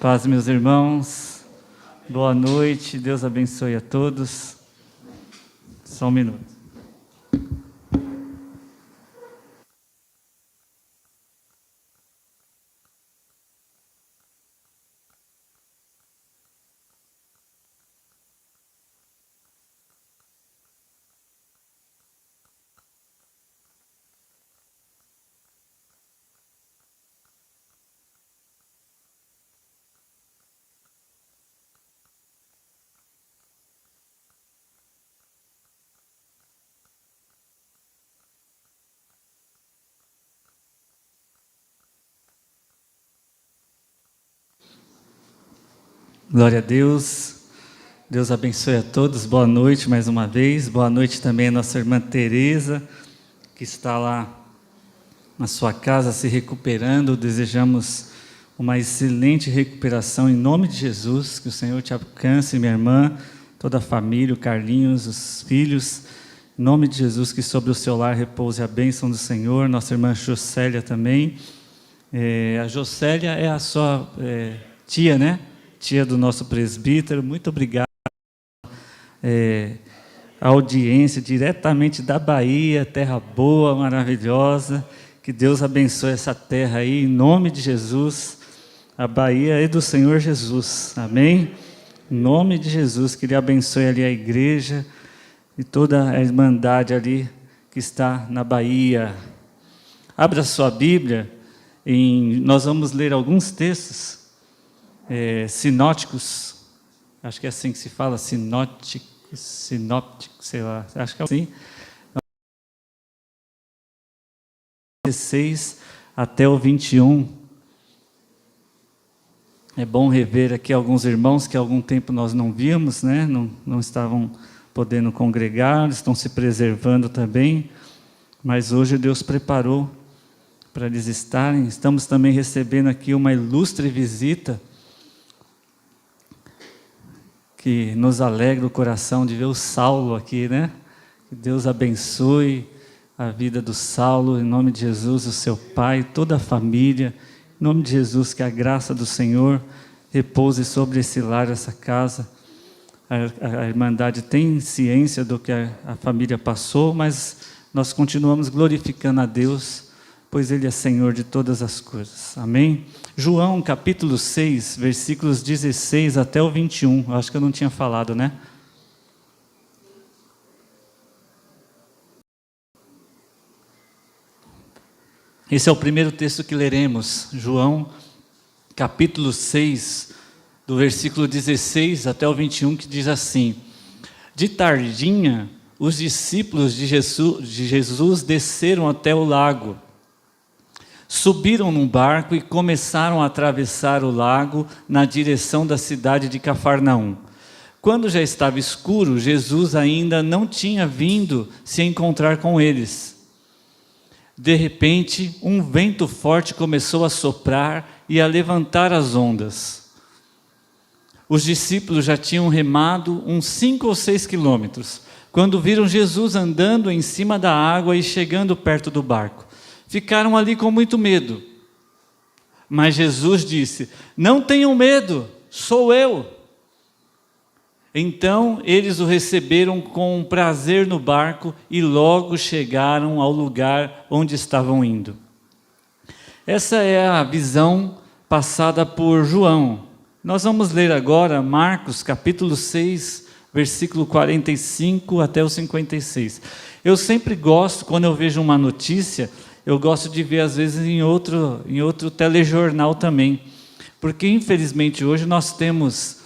Paz, meus irmãos. Boa noite. Deus abençoe a todos. Só um minuto. Glória a Deus. Deus abençoe a todos. Boa noite mais uma vez. Boa noite também a nossa irmã Tereza, que está lá na sua casa se recuperando. Desejamos uma excelente recuperação em nome de Jesus. Que o Senhor te alcance, minha irmã, toda a família, o Carlinhos, os filhos. Em nome de Jesus, que sobre o seu lar repouse a bênção do Senhor. Nossa irmã Jocélia também. A Jocélia é a sua tia, né? Tia do nosso presbítero. Muito obrigado. A audiência diretamente da Bahia, terra boa, maravilhosa. Que Deus abençoe essa terra aí, em nome de Jesus. A Bahia é do Senhor Jesus, amém? Em nome de Jesus, que Ele abençoe ali a igreja e toda a irmandade ali que está na Bahia. Abra sua Bíblia, nós vamos ler alguns textos sinóticos, acho que é assim que se fala, sinótico, sei lá, acho que é assim. 16 até o 21. É bom rever aqui alguns irmãos que há algum tempo nós não víamos, né? Não estavam podendo congregar, estão se preservando também, mas hoje Deus preparou para eles estarem. Estamos também recebendo aqui uma ilustre visita, que nos alegra o coração de ver o Saulo aqui, né? Que Deus abençoe a vida do Saulo, em nome de Jesus, o seu pai, toda a família, em nome de Jesus, que a graça do Senhor repouse sobre esse lar, essa casa. A Irmandade tem ciência do que a família passou, mas nós continuamos glorificando a Deus, pois Ele é Senhor de todas as coisas. Amém? João, capítulo 6, versículos 16 até o 21. Eu acho que eu não tinha falado, né? Esse é o primeiro texto que leremos. João, capítulo 6, do versículo 16 até o 21, que diz assim: De tardinha, os discípulos de Jesus desceram até o lago. Subiram num barco e começaram a atravessar o lago na direção da cidade de Cafarnaum. Quando já estava escuro, Jesus ainda não tinha vindo se encontrar com eles. De repente, um vento forte começou a soprar e a levantar as ondas. Os discípulos já tinham remado uns 5 ou 6 quilômetros, quando viram Jesus andando em cima da água e chegando perto do barco. Ficaram ali com muito medo. Mas Jesus disse: Não tenham medo, sou eu. Então eles o receberam com prazer no barco e logo chegaram ao lugar onde estavam indo. Essa é a visão passada por João. Nós vamos ler agora Marcos capítulo 6, versículo 45 até o 56. Eu sempre gosto, quando eu vejo uma notícia, eu gosto de ver às vezes em outro telejornal também, porque infelizmente hoje nós temos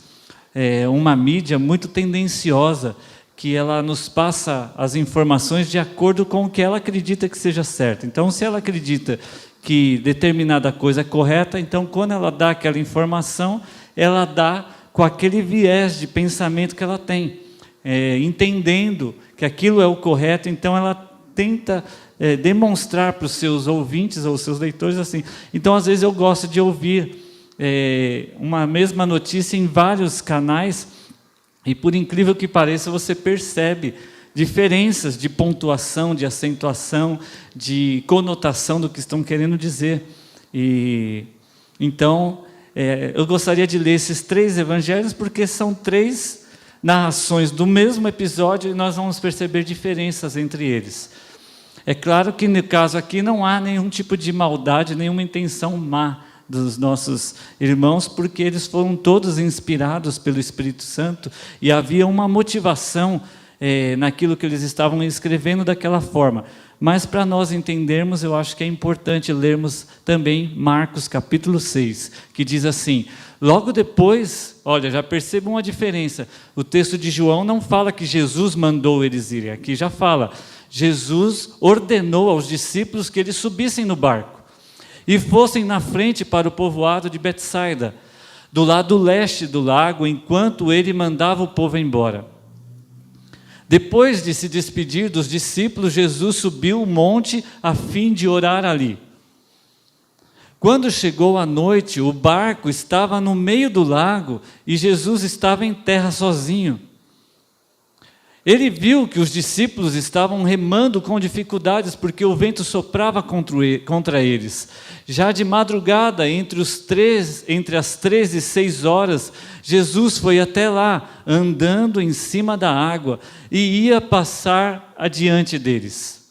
uma mídia muito tendenciosa, que ela nos passa as informações de acordo com o que ela acredita que seja certo. Então, se ela acredita que determinada coisa é correta, então quando ela dá aquela informação, ela dá com aquele viés de pensamento que ela tem, entendendo que aquilo é o correto, então ela tenta demonstrar para os seus ouvintes ou seus leitores assim. Então, às vezes eu gosto de ouvir uma mesma notícia em vários canais, e por incrível que pareça, você percebe diferenças de pontuação, de acentuação, de conotação do que estão querendo dizer. E então eu gostaria de ler esses 3 evangelhos, porque são 3 narrações do mesmo episódio e nós vamos perceber diferenças entre eles. É claro que no caso aqui não há nenhum tipo de maldade, nenhuma intenção má dos nossos irmãos, porque eles foram todos inspirados pelo Espírito Santo e havia uma motivação naquilo que eles estavam escrevendo daquela forma. Mas para nós entendermos, eu acho que é importante lermos também Marcos capítulo 6, que diz assim: logo depois, olha, já percebam a diferença, o texto de João não fala que Jesus mandou eles irem, aqui já fala, Jesus ordenou aos discípulos que eles subissem no barco e fossem na frente para o povoado de Betsaida, do lado leste do lago, enquanto ele mandava o povo embora. Depois de se despedir dos discípulos, Jesus subiu o monte a fim de orar ali. Quando chegou a noite, o barco estava no meio do lago e Jesus estava em terra sozinho. Ele viu que os discípulos estavam remando com dificuldades porque o vento soprava contra eles. Já de madrugada, entre as 3 e 6 horas, Jesus foi até lá, andando em cima da água, e ia passar adiante deles.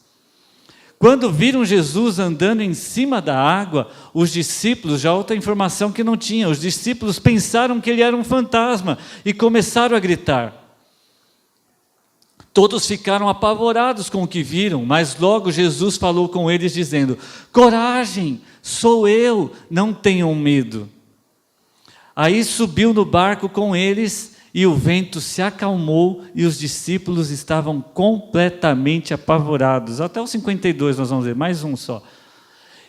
Quando viram Jesus andando em cima da água, os discípulos, já outra informação que não tinha, os discípulos pensaram que ele era um fantasma e começaram a gritar. Todos ficaram apavorados com o que viram, mas logo Jesus falou com eles dizendo: coragem, sou eu, não tenham medo. Aí subiu no barco com eles e o vento se acalmou e os discípulos estavam completamente apavorados. Até o 52 nós vamos ver, mais um só.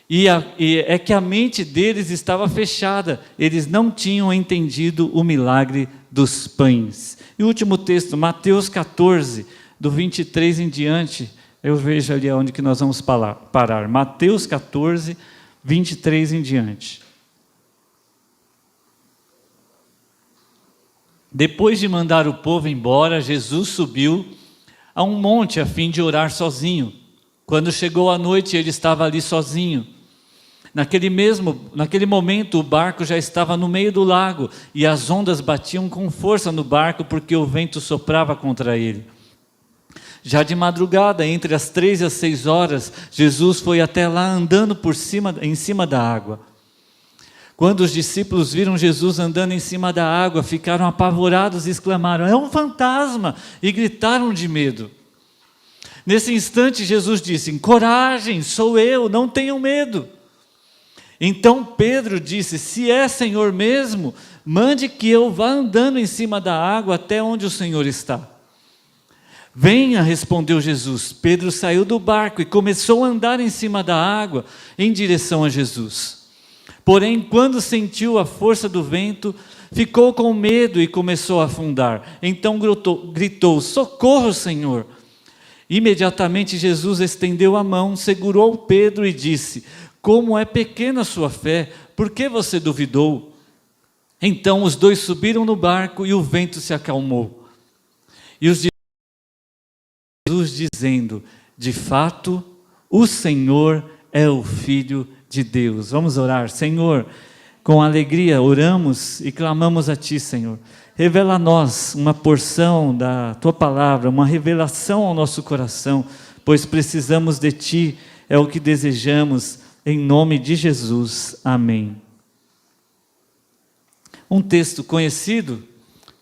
E é que a mente deles estava fechada, eles não tinham entendido o milagre dos pães. E o último texto, Mateus 14, do 23 em diante, eu vejo ali onde que nós vamos parar. Mateus 14, 23 em diante. Depois de mandar o povo embora, Jesus subiu a um monte a fim de orar sozinho. Quando chegou a noite, ele estava ali sozinho. Naquele momento, o barco já estava no meio do lago e as ondas batiam com força no barco porque o vento soprava contra ele. Já de madrugada, entre as 3 e as 6 horas, Jesus foi até lá andando em cima da água. Quando os discípulos viram Jesus andando em cima da água, ficaram apavorados e exclamaram: é um fantasma! E gritaram de medo. Nesse instante, Jesus disse: coragem, sou eu, não tenham medo. Então Pedro disse: se é Senhor mesmo, mande que eu vá andando em cima da água até onde o Senhor está. Venha, respondeu Jesus. Pedro saiu do barco e começou a andar em cima da água em direção a Jesus. Porém, quando sentiu a força do vento, ficou com medo e começou a afundar. Então gritou: socorro, Senhor! Imediatamente Jesus estendeu a mão, segurou Pedro e disse: como é pequena a sua fé, por que você duvidou? Então os dois subiram no barco e o vento se acalmou. E os discípulos Jesus dizendo: de fato, o Senhor é o Filho de Deus. Vamos orar. Senhor, com alegria oramos e clamamos a Ti, Senhor. Revela a nós uma porção da Tua palavra, uma revelação ao nosso coração, pois precisamos de Ti, é o que desejamos, em nome de Jesus. Amém. Um texto conhecido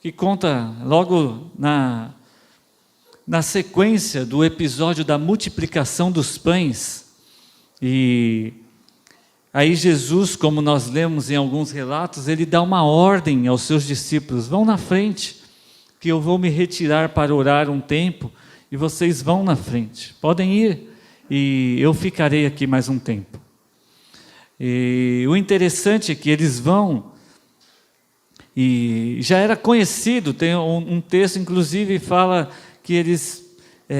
que conta logo na sequência do episódio da multiplicação dos pães. E aí Jesus, como nós lemos em alguns relatos, ele dá uma ordem aos seus discípulos: vão na frente, que eu vou me retirar para orar um tempo, e vocês vão na frente, podem ir, e eu ficarei aqui mais um tempo. E o interessante é que eles vão, e já era conhecido, tem um texto inclusive fala que eles,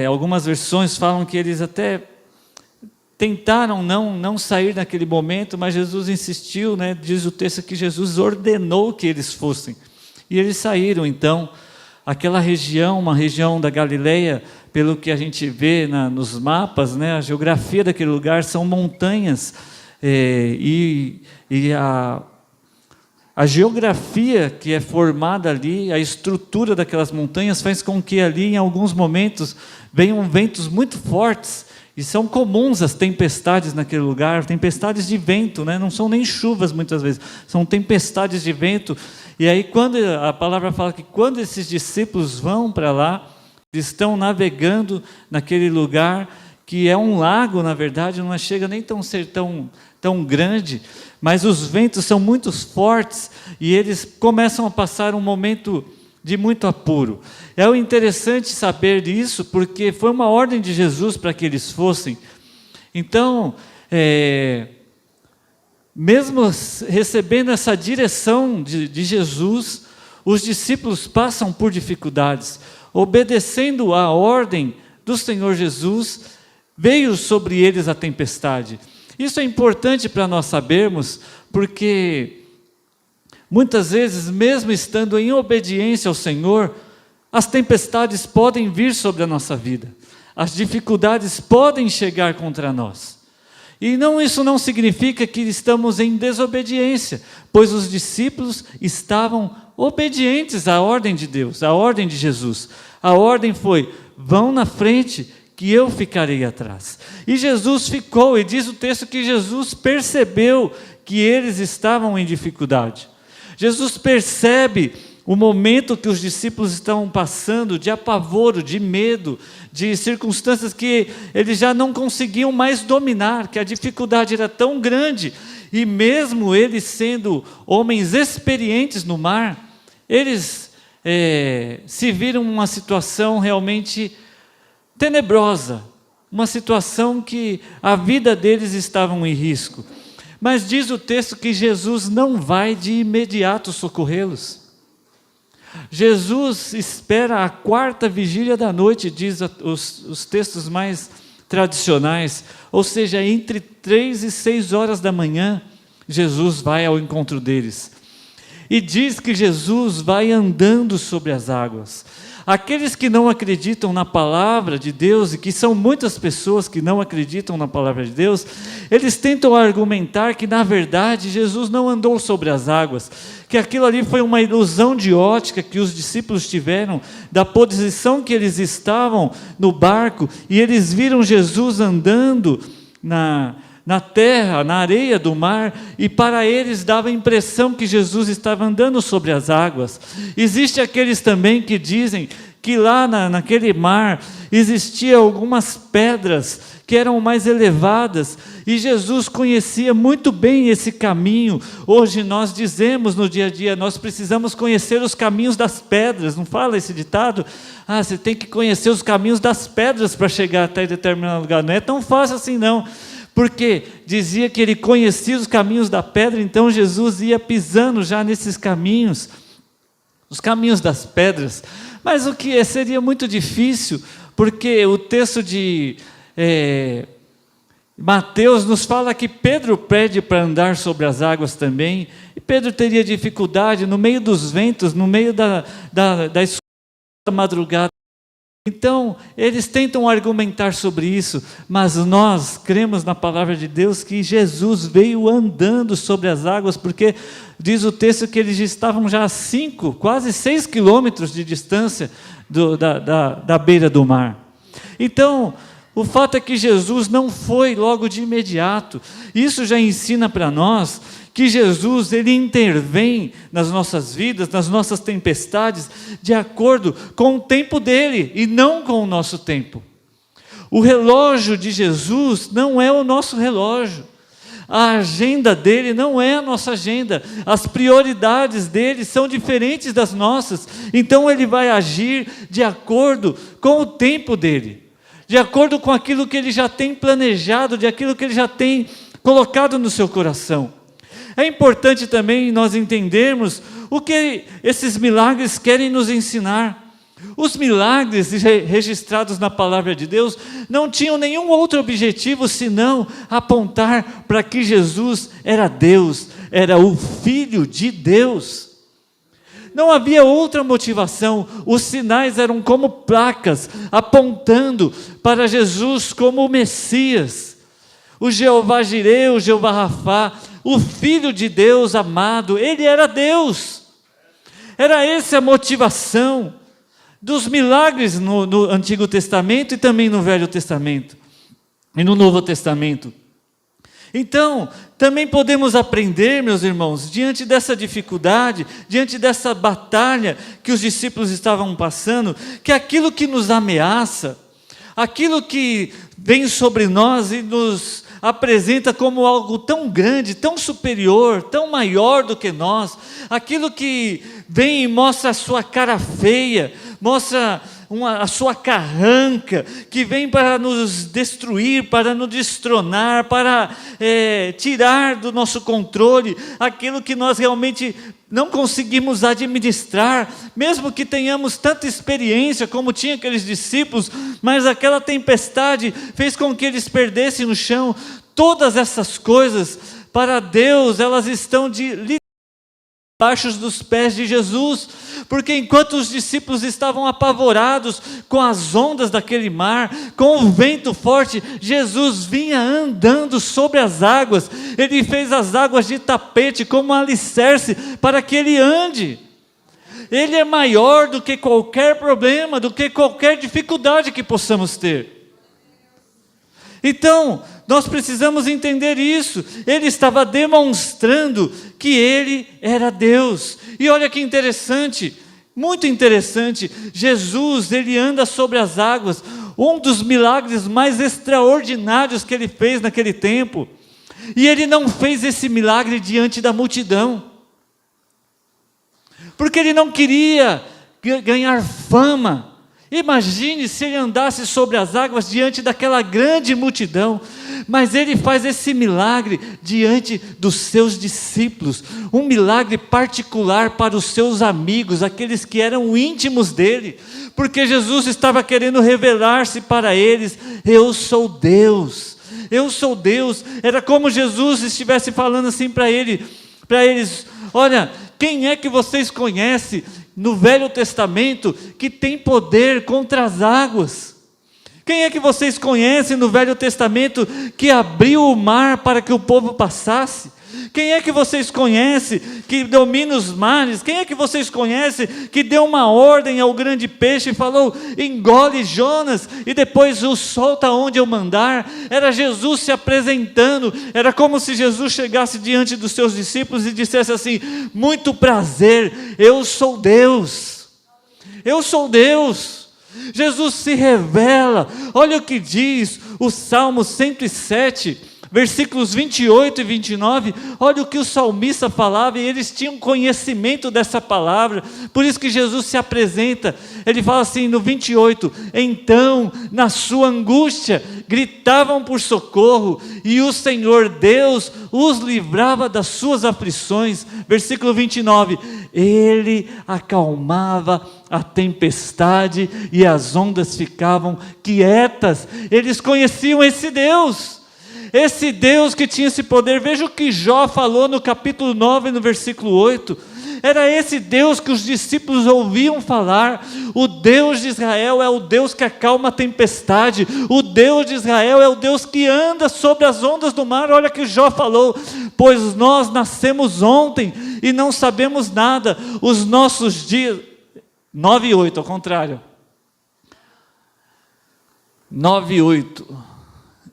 algumas versões falam que eles até tentaram não sair naquele momento, mas Jesus insistiu, né? Diz o texto que Jesus ordenou que eles fossem. E eles saíram, então, aquela região, uma região da Galileia, pelo que a gente vê nos mapas, né? A geografia daquele lugar são montanhas, a geografia que é formada ali, a estrutura daquelas montanhas faz com que ali, em alguns momentos, venham ventos muito fortes. E são comuns as tempestades naquele lugar, tempestades de vento, né? Não são nem chuvas muitas vezes, são tempestades de vento. E aí quando a palavra fala que quando esses discípulos vão para lá, eles estão navegando naquele lugar, que é um lago, na verdade, não chega nem a ser tão grande, mas os ventos são muito fortes e eles começam a passar um momento de muito apuro. É interessante saber disso, porque foi uma ordem de Jesus para que eles fossem. Então, mesmo recebendo essa direção de Jesus, os discípulos passam por dificuldades. Obedecendo à ordem do Senhor Jesus, veio sobre eles a tempestade. Isso é importante para nós sabermos, porque muitas vezes, mesmo estando em obediência ao Senhor, as tempestades podem vir sobre a nossa vida. As dificuldades podem chegar contra nós. E isso não significa que estamos em desobediência, pois os discípulos estavam obedientes à ordem de Deus, à ordem de Jesus. A ordem foi: vão na frente, que eu ficarei atrás. E Jesus ficou, e diz o texto que Jesus percebeu que eles estavam em dificuldade. Jesus percebe o momento que os discípulos estavam passando de apavoro, de medo, de circunstâncias que eles já não conseguiam mais dominar, que a dificuldade era tão grande, e mesmo eles sendo homens experientes no mar, eles se viram numa situação realmente tenebrosa, uma situação que a vida deles estava em risco. Mas diz o texto que Jesus não vai de imediato socorrê-los. Jesus espera a 4ª vigília da noite, diz os textos mais tradicionais, ou seja, entre 3 e 6 horas da manhã, Jesus vai ao encontro deles. E diz que Jesus vai andando sobre as águas. Aqueles que não acreditam na palavra de Deus, e que são muitas pessoas que não acreditam na palavra de Deus, eles tentam argumentar que, na verdade, Jesus não andou sobre as águas, que aquilo ali foi uma ilusão de ótica que os discípulos tiveram, da posição que eles estavam no barco, e eles viram Jesus andando na terra, na areia do mar, e para eles dava a impressão que Jesus estava andando sobre as águas. Existem aqueles também que dizem que lá naquele mar existiam algumas pedras que eram mais elevadas, e Jesus conhecia muito bem esse caminho. Hoje nós dizemos no dia a dia, nós precisamos conhecer os caminhos das pedras, não fala esse ditado? Você tem que conhecer os caminhos das pedras para chegar até determinado lugar. Não é tão fácil assim não, porque dizia que ele conhecia os caminhos da pedra, então Jesus ia pisando já nesses caminhos, os caminhos das pedras. Mas o que seria muito difícil, porque o texto de Mateus nos fala que Pedro pede para andar sobre as águas também, e Pedro teria dificuldade no meio dos ventos, no meio da escuridão da madrugada. Então, eles tentam argumentar sobre isso, mas nós cremos na palavra de Deus que Jesus veio andando sobre as águas, porque diz o texto que eles estavam já a 5, quase 6 quilômetros de distância da beira do mar. Então, o fato é que Jesus não foi logo de imediato. Isso já ensina para nós que Jesus, ele intervém nas nossas vidas, nas nossas tempestades, de acordo com o tempo dele e não com o nosso tempo. O relógio de Jesus não é o nosso relógio. A agenda dele não é a nossa agenda. As prioridades dele são diferentes das nossas. Então ele vai agir de acordo com o tempo dele, de acordo com aquilo que ele já tem planejado, de aquilo que ele já tem colocado no seu coração. É importante também nós entendermos o que esses milagres querem nos ensinar. Os milagres registrados na palavra de Deus não tinham nenhum outro objetivo senão apontar para que Jesus era Deus, era o Filho de Deus. Não havia outra motivação. Os sinais eram como placas apontando para Jesus como o Messias, o Jeová Jireh, o Jeová Rafá, o Filho de Deus amado, ele era Deus. Era essa a motivação dos milagres no Antigo Testamento e também no Velho Testamento e no Novo Testamento. Então, também podemos aprender, meus irmãos, diante dessa dificuldade, diante dessa batalha que os discípulos estavam passando, que aquilo que nos ameaça, aquilo que vem sobre nós e nos apresenta como algo tão grande, tão superior, tão maior do que nós, aquilo que vem e mostra a sua cara feia, mostra a sua carranca, que vem para nos destruir, para nos destronar, para tirar do nosso controle aquilo que nós realmente não conseguimos administrar, mesmo que tenhamos tanta experiência como tinha aqueles discípulos, mas aquela tempestade fez com que eles perdessem no chão. Todas essas coisas, para Deus, elas estão debaixo dos pés de Jesus, porque enquanto os discípulos estavam apavorados com as ondas daquele mar, com o vento forte, Jesus vinha andando sobre as águas. Ele fez as águas de tapete como um alicerce para que ele ande. Ele é maior do que qualquer problema, do que qualquer dificuldade que possamos ter. Então, nós precisamos entender isso. Ele estava demonstrando que ele era Deus. E olha que interessante, muito interessante, Jesus, ele anda sobre as águas, um dos milagres mais extraordinários que ele fez naquele tempo. E ele não fez esse milagre diante da multidão, porque ele não queria ganhar fama. Imagine se ele andasse sobre as águas diante daquela grande multidão, mas ele faz esse milagre diante dos seus discípulos, um milagre particular para os seus amigos, aqueles que eram íntimos dele, porque Jesus estava querendo revelar-se para eles: eu sou Deus, eu sou Deus. Era como Jesus estivesse falando assim para eles: olha, quem é que vocês conhecem no Velho Testamento que tem poder contra as águas? Quem é que vocês conhecem no Velho Testamento que abriu o mar para que o povo passasse? Quem é que vocês conhecem que domina os mares? Quem é que vocês conhecem que deu uma ordem ao grande peixe e falou: engole Jonas e depois o solta onde eu mandar? Era Jesus se apresentando. Era como se Jesus chegasse diante dos seus discípulos e dissesse assim: muito prazer, eu sou Deus, eu sou Deus. Jesus se revela. Olha o que diz o Salmo 107, versículos 28 e 29, olha o que o salmista falava, e eles tinham conhecimento dessa palavra, por isso que Jesus se apresenta. Ele fala assim no 28, então na sua angústia gritavam por socorro, e o Senhor Deus os livrava das suas aflições. Versículo 29, ele acalmava a tempestade e as ondas ficavam quietas. Eles conheciam esse Deus que tinha esse poder. Veja o que Jó falou no capítulo 9, no versículo 8. Era esse Deus que os discípulos ouviam falar. O Deus de Israel é o Deus que acalma a tempestade. O Deus de Israel é o Deus que anda sobre as ondas do mar. Olha que Jó falou: pois nós nascemos ontem e não sabemos nada. Os nossos dias... 9 e 8, ao contrário. 9 e 8.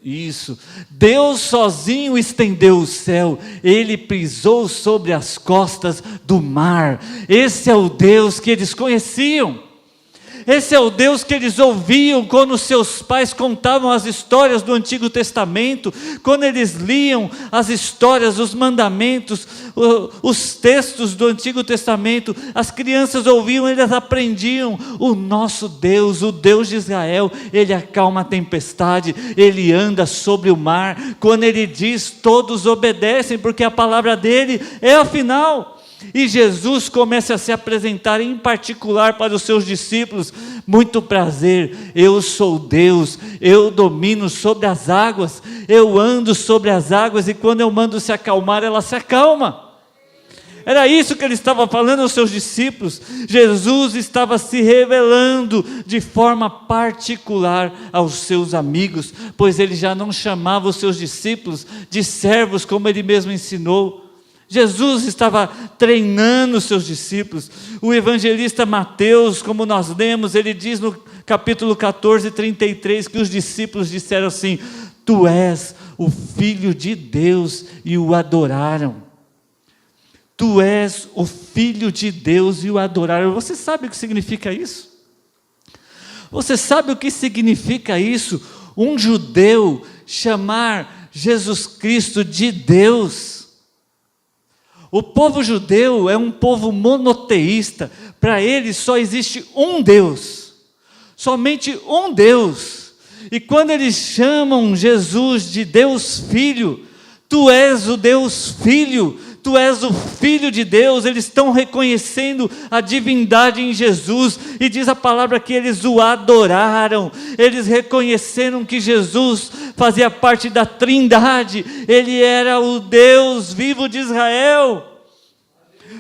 Isso, Deus sozinho estendeu o céu, ele pisou sobre as costas do mar. Esse é o Deus que eles conheciam, esse é o Deus que eles ouviam quando seus pais contavam as histórias do Antigo Testamento, quando eles liam as histórias, os mandamentos, os textos do Antigo Testamento. As crianças ouviam, eles aprendiam: o nosso Deus, o Deus de Israel, ele acalma a tempestade, ele anda sobre o mar. Quando ele diz, todos obedecem, porque a palavra dele é a final. E Jesus começa a se apresentar em particular para os seus discípulos: muito prazer, eu sou Deus, eu domino sobre as águas, eu ando sobre as águas, e quando eu mando se acalmar, ela se acalma. Era isso que ele estava falando aos seus discípulos. Jesus estava se revelando de forma particular aos seus amigos, pois ele já não chamava os seus discípulos de servos, como ele mesmo ensinou. Jesus estava treinando os seus discípulos. O evangelista Mateus, como nós lemos, ele diz no capítulo 14, 33, que os discípulos disseram assim: Tu és o Filho de Deus, e o adoraram. Tu és o Filho de Deus, e o adoraram. Você sabe o que significa isso? Você sabe o que significa isso? Um judeu chamar Jesus Cristo de Deus. O povo judeu é um povo monoteísta. Para eles só existe um Deus, somente um Deus. E quando eles chamam Jesus de Deus Filho, Tu és o Deus Filho, Tu és o Filho de Deus. Eles estão reconhecendo a divindade em Jesus, e diz a palavra que eles o adoraram. Eles reconheceram que Jesus fazia parte da Trindade, Ele era o Deus vivo de Israel.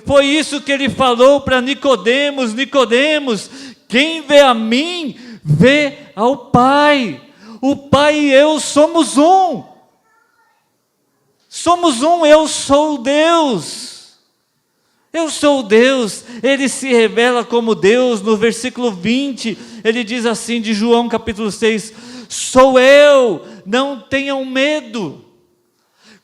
Foi isso que ele falou para Nicodemos: Nicodemos, quem vê a mim, vê ao Pai. O Pai e eu somos um. Somos um, eu sou Deus. Eu sou Deus. Ele se revela como Deus. No versículo 20, ele diz assim, de João capítulo 6, sou eu, não tenham medo.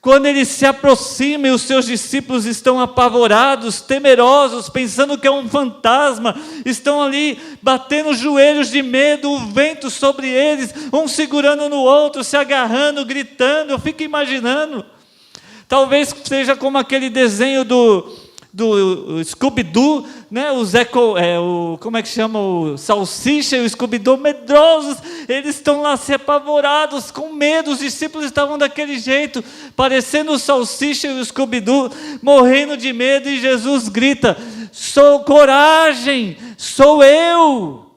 Quando ele se aproxima e os seus discípulos estão apavorados, temerosos, pensando que é um fantasma, estão ali batendo os joelhos de medo, o vento sobre eles, um segurando no outro, se agarrando, gritando. Eu fico imaginando, talvez seja como aquele desenho do Scooby-Doo, né? Como é que chama? O Salsicha e o Scooby-Doo, medrosos, eles estão lá se apavorados, com medo. Os discípulos estavam daquele jeito, parecendo o Salsicha e o Scooby-Doo, morrendo de medo, e Jesus grita: sou coragem, sou eu.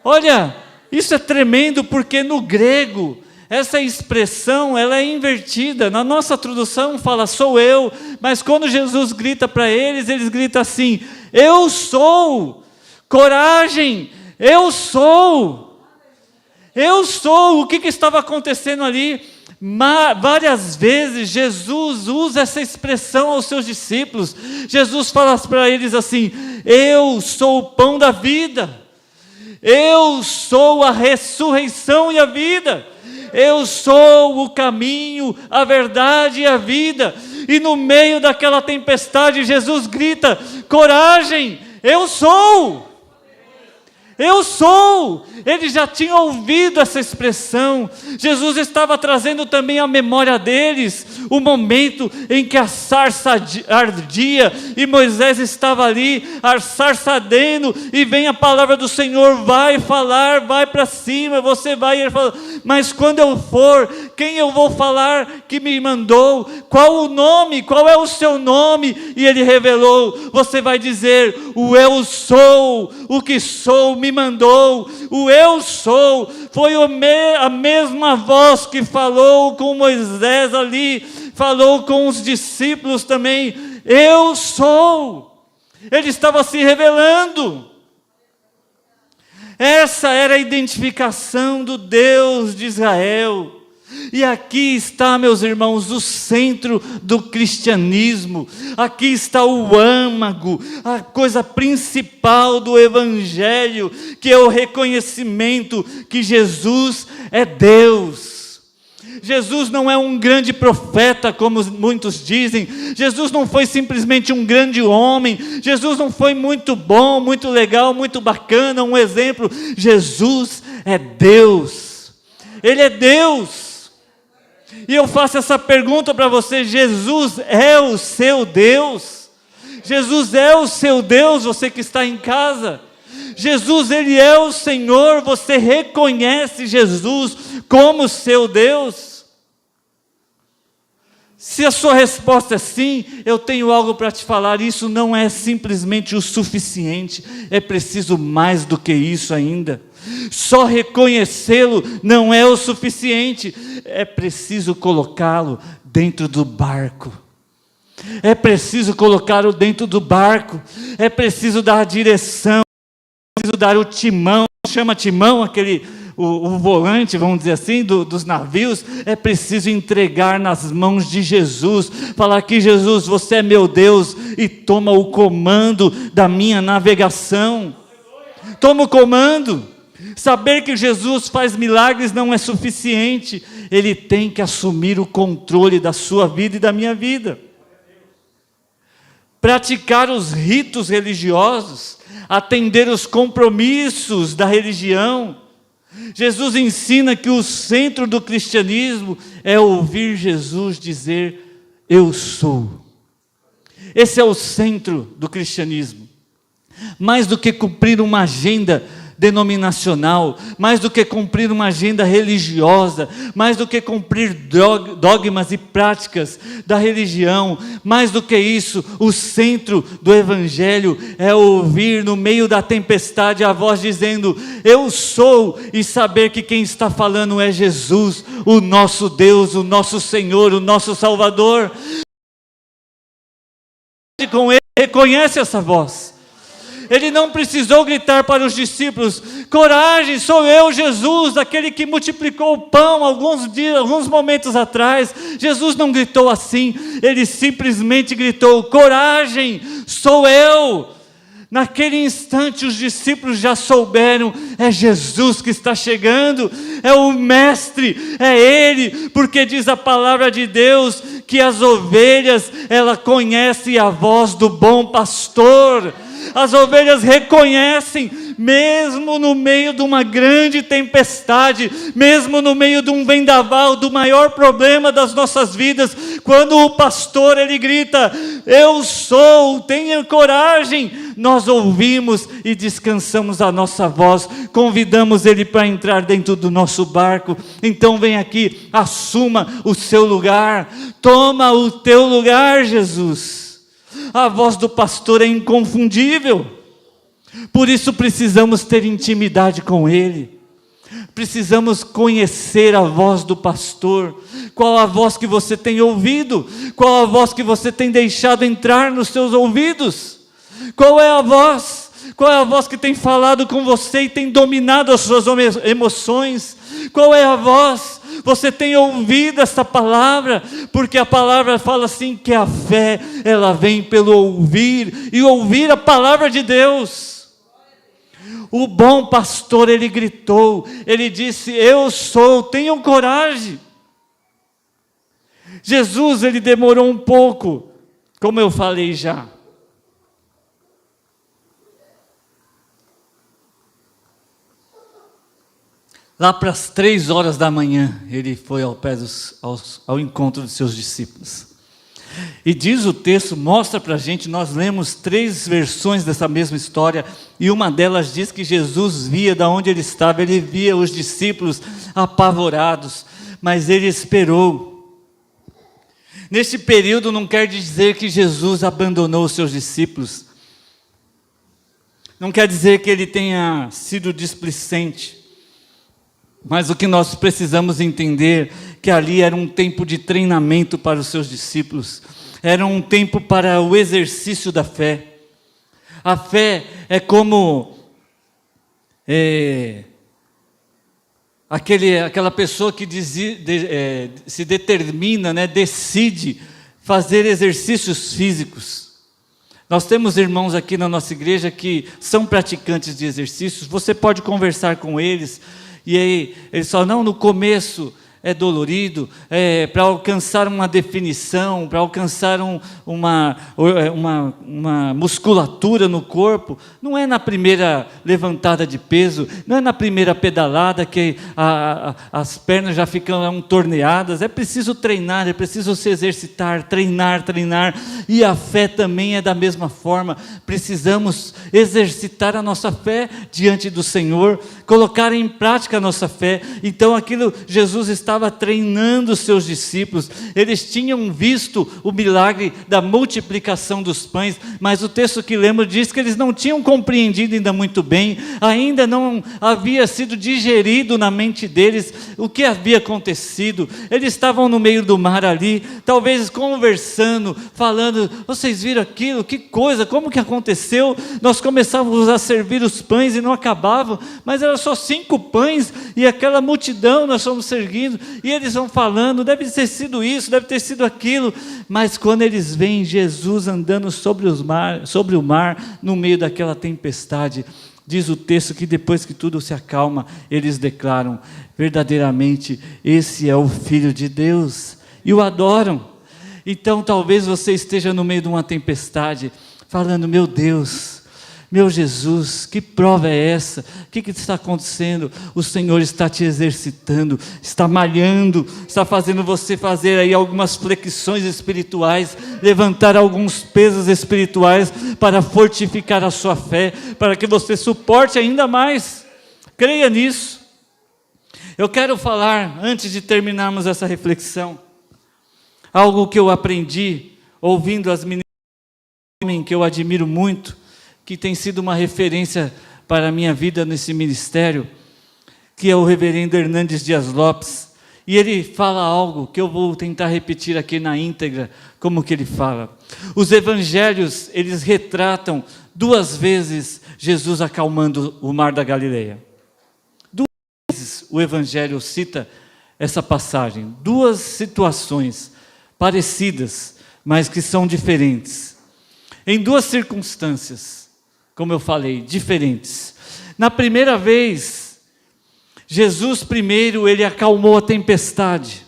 Olha, isso é tremendo, porque no grego, essa expressão, ela é invertida. Na nossa tradução fala sou eu, mas quando Jesus grita para eles, eles gritam assim: eu sou, coragem, eu sou. Eu sou. O que estava acontecendo ali? Várias vezes Jesus usa essa expressão aos seus discípulos. Jesus fala para eles assim: eu sou o pão da vida, eu sou a ressurreição e a vida, eu sou o caminho, a verdade e a vida. E no meio daquela tempestade, Jesus grita: coragem, eu sou. Eu sou. Eles já tinham ouvido essa expressão. Jesus estava trazendo também à memória deles o momento em que a sarça ardia e Moisés estava ali, a sarça ardendo, e vem a palavra do Senhor: vai falar, vai para cima, você vai. E ele fala: mas quando eu for, quem eu vou falar que me mandou? Qual o nome? Qual é o seu nome? E ele revelou: você vai dizer, o eu sou, o que sou me mandou. O eu sou foi a mesma voz que falou com Moisés ali, falou com os discípulos também. Eu sou. Ele estava se revelando. Essa era a identificação do Deus de Israel. E aqui está, meus irmãos, o centro do cristianismo. Aqui está o âmago, a coisa principal do evangelho, que é o reconhecimento que Jesus é Deus. Jesus não é um grande profeta, como muitos dizem. Jesus não foi simplesmente um grande homem. Jesus não foi muito bom, muito legal, muito bacana, um exemplo. Jesus é Deus. Ele é Deus. E eu faço essa pergunta para você: Jesus é o seu Deus? Jesus é o seu Deus, você que está em casa? Jesus, Ele é o Senhor, você reconhece Jesus como seu Deus? Se a sua resposta é sim, eu tenho algo para te falar. Isso não é simplesmente o suficiente, é preciso mais do que isso ainda. Só reconhecê-lo não é o suficiente, é preciso colocá-lo dentro do barco. É preciso colocá-lo dentro do barco, é preciso dar a direção, é preciso dar o timão, chama timão o volante, vamos dizer assim, dos navios. É preciso entregar nas mãos de Jesus, falar que Jesus, você é meu Deus e toma o comando da minha navegação, toma o comando. Saber que Jesus faz milagres não é suficiente, Ele tem que assumir o controle da sua vida e da minha vida. Praticar os ritos religiosos, atender os compromissos da religião. Jesus ensina que o centro do cristianismo é ouvir Jesus dizer: eu sou. Esse é o centro do cristianismo. Mais do que cumprir uma agenda denominacional, mais do que cumprir uma agenda religiosa, mais do que cumprir dogmas e práticas da religião, mais do que isso, o centro do evangelho é ouvir no meio da tempestade a voz dizendo: eu sou, e saber que quem está falando é Jesus, o nosso Deus, o nosso Senhor, o nosso Salvador. Com ele, reconhece essa voz. Ele não precisou gritar para os discípulos: coragem, sou eu, Jesus, aquele que multiplicou o pão alguns momentos atrás. Jesus não gritou assim, ele simplesmente gritou: coragem, sou eu. Naquele instante os discípulos já souberam: é Jesus que está chegando, é o Mestre, é Ele, porque diz a palavra de Deus que as ovelhas, ela conhece a voz do bom pastor. As ovelhas reconhecem, mesmo no meio de uma grande tempestade, mesmo no meio de um vendaval, do maior problema das nossas vidas, quando o pastor ele grita: eu sou, tenha coragem, nós ouvimos e descansamos a nossa voz, convidamos ele para entrar dentro do nosso barco. Então vem aqui, assuma o seu lugar, toma o teu lugar, Jesus. A voz do pastor é inconfundível, por isso precisamos ter intimidade com ele, precisamos conhecer a voz do pastor. Qual a voz que você tem ouvido? Qual a voz que você tem deixado entrar nos seus ouvidos? Qual é a voz? Qual é a voz que tem falado com você e tem dominado as suas emoções? Qual é a voz? Você tem ouvido essa palavra? Porque a palavra fala assim, que a fé, ela vem pelo ouvir, e ouvir a palavra de Deus. O bom pastor, ele gritou, ele disse: eu sou, tenham coragem. Jesus, ele demorou um pouco, como eu falei já. Lá para as 3 horas da manhã, ele foi ao encontro dos seus discípulos. E diz o texto, mostra para a gente, nós lemos 3 versões dessa mesma história, e uma delas diz que Jesus via de onde ele estava, ele via os discípulos apavorados, mas ele esperou. Nesse período não quer dizer que Jesus abandonou os seus discípulos, não quer dizer que ele tenha sido displicente, mas o que nós precisamos entender, que ali era um tempo de treinamento para os seus discípulos, era um tempo para o exercício da fé. A fé é como aquela pessoa que se determina, decide fazer exercícios físicos. Nós temos irmãos aqui na nossa igreja que são praticantes de exercícios, você pode conversar com eles, e aí eles falam: não, no começo é dolorido, para alcançar uma definição, para alcançar uma musculatura no corpo, não é na primeira levantada de peso, não é na primeira pedalada que as pernas já ficam torneadas. É preciso treinar, é preciso se exercitar, treinar, e a fé também é da mesma forma. Precisamos exercitar a nossa fé diante do Senhor, colocar em prática a nossa fé. Então aquilo Jesus estava estava treinando os seus discípulos. Eles tinham visto o milagre da multiplicação dos pães, mas o texto que lembro diz que eles não tinham compreendido ainda muito bem, ainda não havia sido digerido na mente deles o que havia acontecido. Eles estavam no meio do mar ali, talvez conversando, falando: vocês viram aquilo? Que coisa, como que aconteceu? Nós começávamos a servir os pães e não acabavam, mas eram só 5 pães, e aquela multidão nós fomos servindo, e eles vão falando: deve ter sido isso, deve ter sido aquilo. Mas quando eles veem Jesus andando sobre o mar, no meio daquela tempestade, diz o texto que depois que tudo se acalma, eles declaram: verdadeiramente esse é o Filho de Deus, e o adoram. Então talvez você esteja no meio de uma tempestade, falando: meu Deus, meu Jesus, que prova é essa? O que está acontecendo? O Senhor está te exercitando, está malhando, está fazendo você fazer aí algumas flexões espirituais, levantar alguns pesos espirituais para fortificar a sua fé, para que você suporte ainda mais. Creia nisso. Eu quero falar, antes de terminarmos essa reflexão, algo que eu aprendi ouvindo as meninas que eu admiro muito, que tem sido uma referência para a minha vida nesse ministério, que é o reverendo Hernandes Dias Lopes. E ele fala algo que eu vou tentar repetir aqui na íntegra, como que ele fala. Os evangelhos, eles retratam 2 vezes Jesus acalmando o mar da Galileia. 2 vezes o evangelho cita essa passagem, 2 situações parecidas, mas que são diferentes. Em 2 circunstâncias, como eu falei, diferentes. Na primeira vez, Jesus primeiro, ele acalmou a tempestade,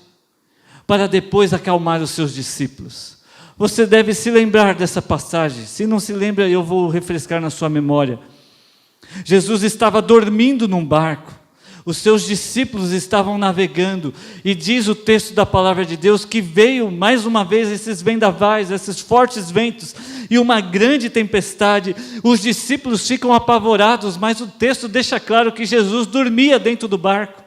para depois acalmar os seus discípulos. Você deve se lembrar dessa passagem. Se não se lembra, eu vou refrescar na sua memória. Jesus estava dormindo num barco. Os seus discípulos estavam navegando, e diz o texto da palavra de Deus que veio mais uma vez esses vendavais, esses fortes ventos, e uma grande tempestade. Os discípulos ficam apavorados, mas o texto deixa claro que Jesus dormia dentro do barco.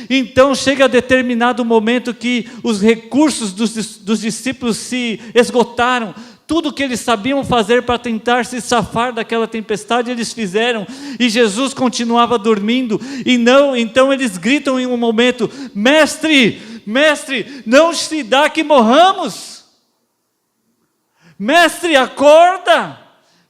Então chega a determinado momento que os recursos dos discípulos se esgotaram. Tudo que eles sabiam fazer para tentar se safar daquela tempestade, eles fizeram, e Jesus continuava dormindo. Então eles gritam em um momento: mestre, mestre, não se dá que morramos. Mestre, acorda,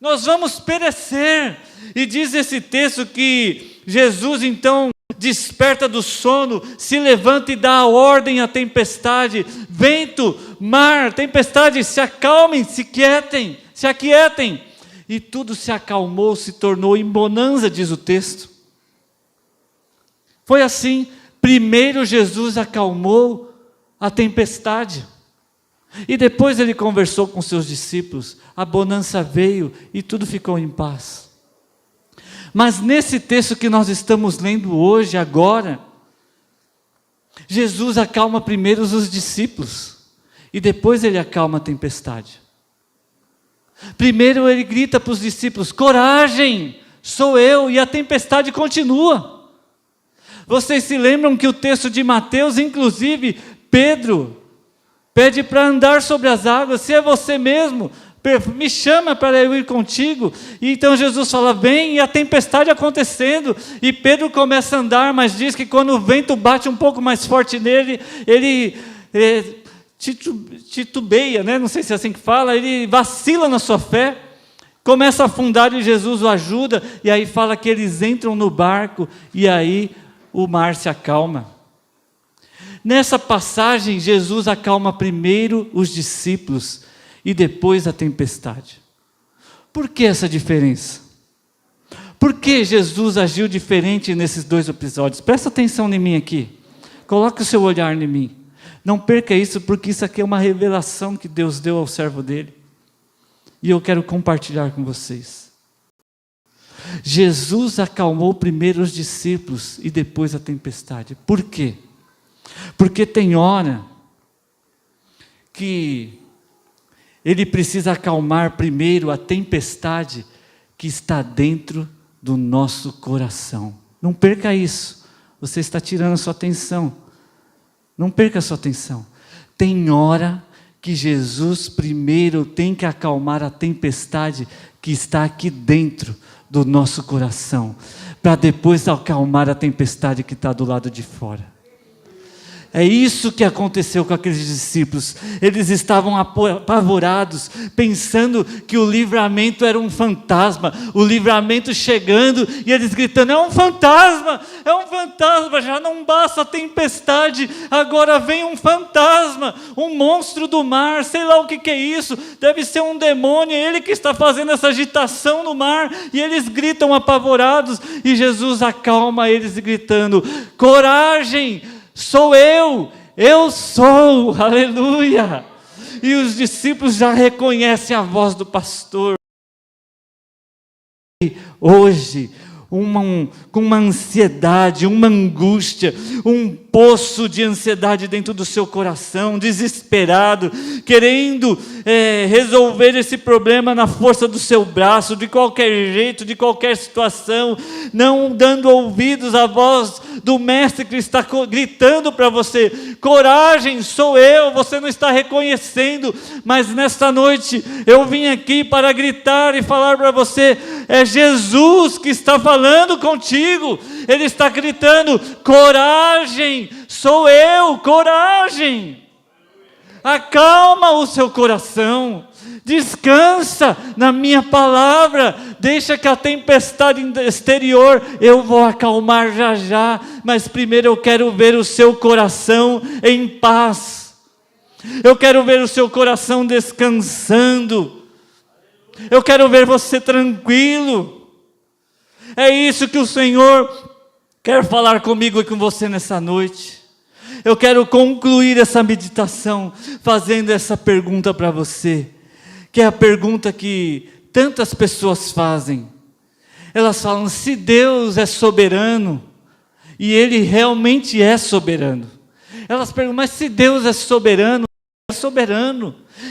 nós vamos perecer. E diz esse texto que Jesus então desperta do sono, se levanta e dá a ordem à tempestade: vento, mar, tempestade, se acalmem, se aquietem. E tudo se acalmou, se tornou em bonança, diz o texto. Foi assim. Primeiro Jesus acalmou a tempestade, e depois ele conversou com seus discípulos, a bonança veio e tudo ficou em paz. Mas nesse texto que nós estamos lendo hoje, agora, Jesus acalma primeiro os discípulos, e depois ele acalma a tempestade. Primeiro ele grita para os discípulos: coragem, sou eu, e a tempestade continua. Vocês se lembram que o texto de Mateus, inclusive, Pedro pede para andar sobre as águas: se é você mesmo, me chama para eu ir contigo. E então Jesus fala: vem, e a tempestade acontecendo, e Pedro começa a andar, mas diz que quando o vento bate um pouco mais forte nele, ele titubeia, né? Não sei se é assim que fala, ele vacila na sua fé, começa a afundar, e Jesus o ajuda, e aí fala que eles entram no barco, e aí o mar se acalma. Nessa passagem, Jesus acalma primeiro os discípulos e depois a tempestade. Por que essa diferença? Por que Jesus agiu diferente nesses 2 episódios? Presta atenção em mim aqui. Coloque o seu olhar em mim. Não perca isso, porque isso aqui é uma revelação que Deus deu ao servo dele. E eu quero compartilhar com vocês. Jesus acalmou primeiro os discípulos e depois a tempestade. Por quê? Porque tem hora que ele precisa acalmar primeiro a tempestade que está dentro do nosso coração. Não perca isso. Você está tirando a sua atenção. Não perca a sua atenção. Tem hora que Jesus primeiro tem que acalmar a tempestade que está aqui dentro do nosso coração, para depois acalmar a tempestade que está do lado de fora. É isso que aconteceu com aqueles discípulos. Eles estavam apavorados, pensando que o livramento era um fantasma, o livramento chegando, e eles gritando: é um fantasma, já não basta a tempestade, agora vem um fantasma, um monstro do mar, sei lá o que é isso, deve ser um demônio, é ele que está fazendo essa agitação no mar, e eles gritam apavorados, e Jesus acalma eles gritando: coragem! Sou eu sou, aleluia. E os discípulos já reconhecem a voz do pastor. Hoje, com uma ansiedade, uma angústia, um poço de ansiedade dentro do seu coração, desesperado, querendo resolver esse problema na força do seu braço, de qualquer jeito, de qualquer situação, não dando ouvidos à voz do mestre que está gritando para você: coragem, sou eu. Você não está reconhecendo, mas nesta noite eu vim aqui para gritar e falar para você: é Jesus que está falando contigo. Ele está gritando: coragem, sou eu, coragem. Acalma o seu coração, descansa na minha palavra, deixa que a tempestade exterior eu vou acalmar já, mas primeiro eu quero ver o seu coração em paz, eu quero ver o seu coração descansando, eu quero ver você tranquilo. É isso que o Senhor quer falar comigo e com você nessa noite. Eu quero concluir essa meditação fazendo essa pergunta para você, que é a pergunta que tantas pessoas fazem. Elas falam: se Deus é soberano, e Ele realmente é soberano. Elas perguntam: mas se Deus é soberano,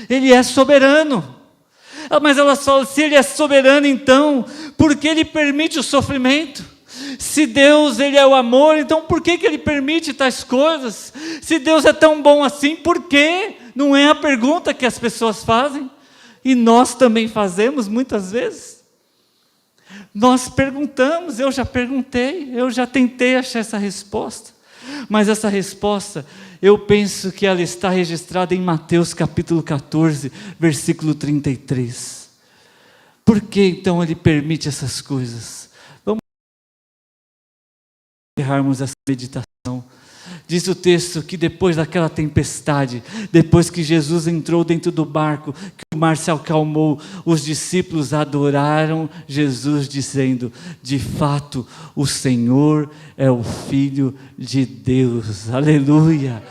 Ele é soberano. Mas elas falam: se Ele é soberano, então, por que Ele permite o sofrimento? Se Deus, Ele é o amor, então por que Ele permite tais coisas? Se Deus é tão bom assim, por quê? Não é a pergunta que as pessoas fazem? E nós também fazemos muitas vezes. Nós perguntamos, eu já perguntei, eu já tentei achar essa resposta. Mas essa resposta, eu penso que ela está registrada em Mateus capítulo 14, versículo 33. Por que então Ele permite essas coisas? Vamos encerrarmos essa meditação. Diz o texto que depois daquela tempestade, depois que Jesus entrou dentro do barco, que o mar se acalmou, os discípulos adoraram Jesus dizendo: de fato, o Senhor é o Filho de Deus. Aleluia!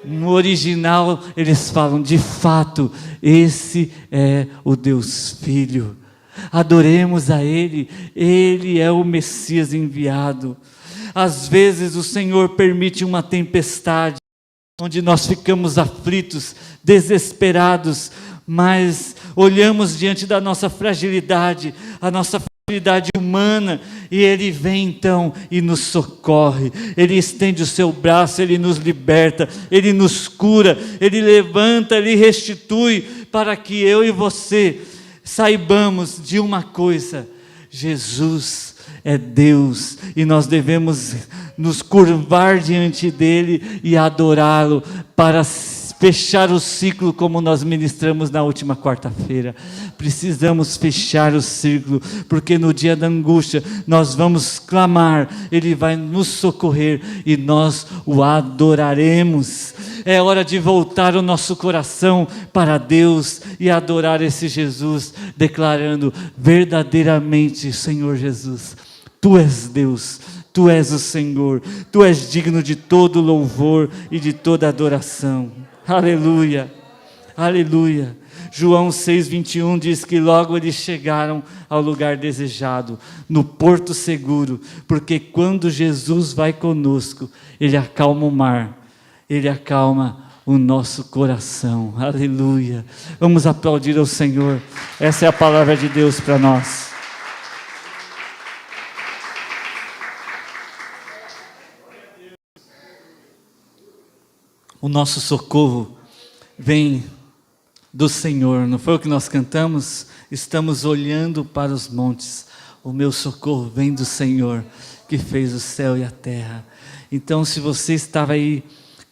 No original eles falam: de fato, esse é o Deus Filho. Adoremos a Ele, Ele é o Messias enviado. Às vezes o Senhor permite uma tempestade, onde nós ficamos aflitos, desesperados, mas olhamos diante da nossa fragilidade, a nossa fragilidade humana, e Ele vem então e nos socorre, Ele estende o seu braço, Ele nos liberta, Ele nos cura, Ele levanta, Ele restitui, para que eu e você saibamos de uma coisa: Jesus é Deus, e nós devemos nos curvar diante dEle e adorá-lo, para fechar o ciclo, como nós ministramos na última quarta-feira. Precisamos fechar o ciclo, porque no dia da angústia nós vamos clamar, Ele vai nos socorrer e nós o adoraremos. É hora de voltar o nosso coração para Deus e adorar esse Jesus, declarando verdadeiramente: Senhor Jesus, Tu és Deus, Tu és o Senhor, Tu és digno de todo louvor e de toda adoração. Aleluia, aleluia. João 6,21 diz que logo eles chegaram ao lugar desejado, no porto seguro, porque quando Jesus vai conosco, Ele acalma o mar, Ele acalma o nosso coração. Aleluia. Vamos aplaudir ao Senhor. Essa é a palavra de Deus para nós. O nosso socorro vem do Senhor. Não foi o que nós cantamos? Estamos olhando para os montes. O meu socorro vem do Senhor, que fez o céu e a terra. Então, se você estava aí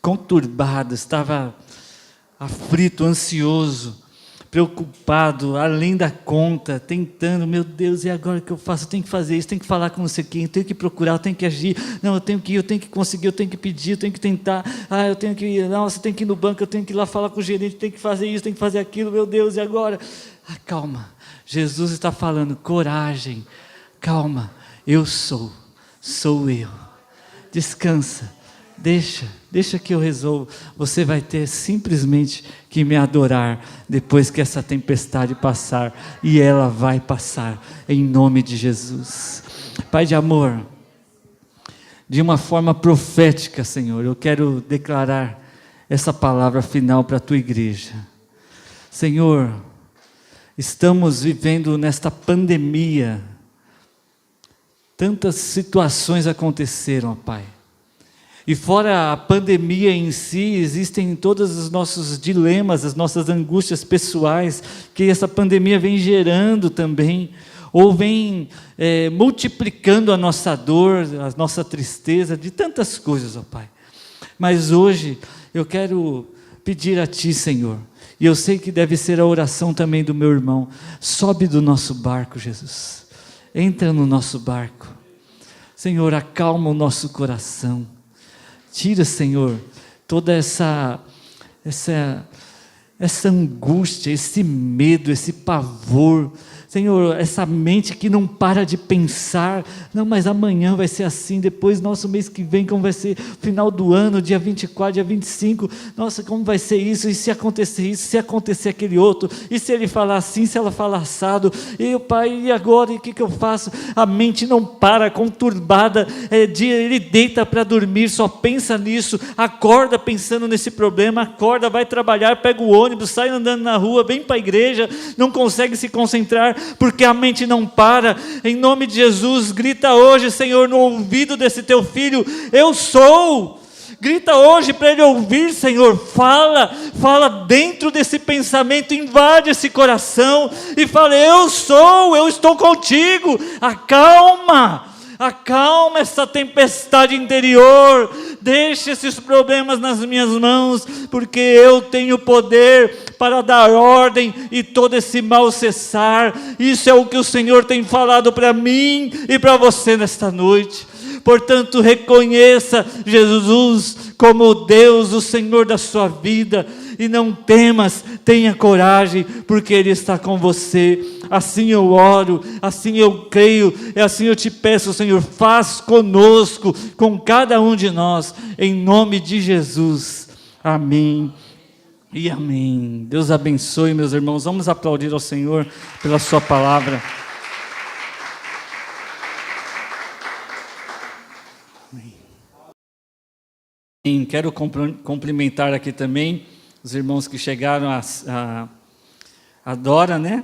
conturbado, estava aflito, ansioso, preocupado, além da conta, tentando, meu Deus, e agora o que eu faço? Eu tenho que fazer isso, tenho que falar com não sei quem, eu tenho que procurar, eu tenho que agir, não, eu tenho que conseguir, eu tenho que pedir, eu tenho que tentar, eu tenho que ir, nossa, eu tenho que ir no banco, eu tenho que ir lá falar com o gerente, tenho que fazer isso, tenho que fazer aquilo, meu Deus, e agora? Calma, Jesus está falando, coragem, calma, eu sou eu, descansa, deixa que eu resolvo. Você vai ter simplesmente que me adorar depois que essa tempestade passar, e ela vai passar, em nome de Jesus. Pai de amor, de uma forma profética, Senhor, eu quero declarar essa palavra final para a tua igreja. Senhor, estamos vivendo nesta pandemia, tantas situações aconteceram, ó Pai. E fora a pandemia em si, existem todos os nossos dilemas, as nossas angústias pessoais, que essa pandemia vem gerando também, ou vem multiplicando a nossa dor, a nossa tristeza, de tantas coisas, ó Pai. Mas hoje eu quero pedir a Ti, Senhor, e eu sei que deve ser a oração também do meu irmão, sobe do nosso barco, Jesus, entra no nosso barco, Senhor, acalma o nosso coração, tira, Senhor, toda essa angústia, esse medo, esse pavor, Senhor, essa mente que não para de pensar, não, mas amanhã vai ser assim, depois, nosso mês que vem, como vai ser, final do ano, dia 24, dia 25, nossa, como vai ser isso, e se acontecer isso, se acontecer aquele outro, e se ele falar assim, se ela falar assado, e o Pai, e agora, e o que eu faço? A mente não para, conturbada, ele deita para dormir, só pensa nisso, acorda pensando nesse problema, acorda, vai trabalhar, pega o ônibus, sai andando na rua, vem para a igreja, não consegue se concentrar, porque a mente não para. Em nome de Jesus, grita hoje, Senhor, no ouvido desse teu filho, eu sou. Grita hoje para ele ouvir, Senhor, fala dentro desse pensamento, invade esse coração e fala, eu estou contigo, acalma essa tempestade interior, deixa esses problemas nas minhas mãos, porque eu tenho poder para dar ordem e todo esse mal cessar. Isso é o que o Senhor tem falado para mim e para você nesta noite. Portanto, reconheça Jesus como Deus, o Senhor da sua vida, e não temas, tenha coragem, porque Ele está com você. Assim eu oro, assim eu creio, e assim eu te peço, Senhor, faz conosco, com cada um de nós, em nome de Jesus. Amém e amém. Deus abençoe, meus irmãos. Vamos aplaudir ao Senhor pela sua palavra. Amém. Quero cumprimentar aqui também os irmãos que chegaram, a Dora, né?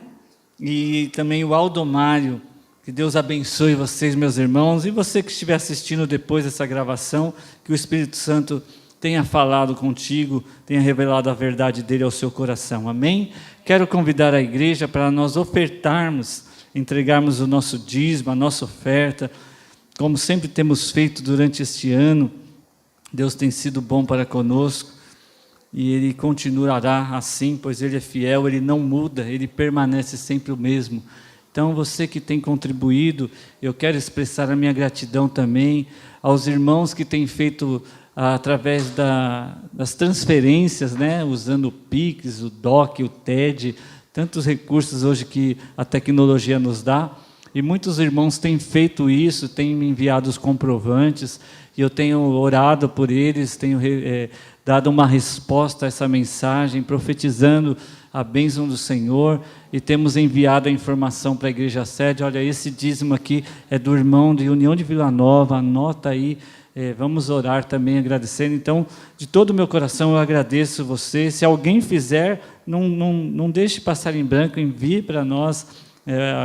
E também o Aldomário. Que Deus abençoe vocês, meus irmãos, e você que estiver assistindo depois dessa gravação, que o Espírito Santo tenha falado contigo, tenha revelado a verdade dele ao seu coração, amém? Quero convidar a igreja para nós ofertarmos, entregarmos o nosso dízimo, a nossa oferta, como sempre temos feito durante este ano. Deus tem sido bom para conosco, e Ele continuará assim, pois Ele é fiel, Ele não muda, Ele permanece sempre o mesmo. Então, você que tem contribuído, eu quero expressar a minha gratidão também aos irmãos que têm feito através das transferências, né, usando o Pix, o DOC, o TED, tantos recursos hoje que a tecnologia nos dá, e muitos irmãos têm feito isso, têm me enviado os comprovantes, e eu tenho orado por eles, tenho dado uma resposta a essa mensagem, profetizando a bênção do Senhor, e temos enviado a informação para a igreja sede. Olha, esse dízimo aqui é do irmão de União de Vila Nova, anota aí, vamos orar também agradecendo. Então, de todo o meu coração eu agradeço você. Se alguém fizer, não deixe passar em branco, envie para nós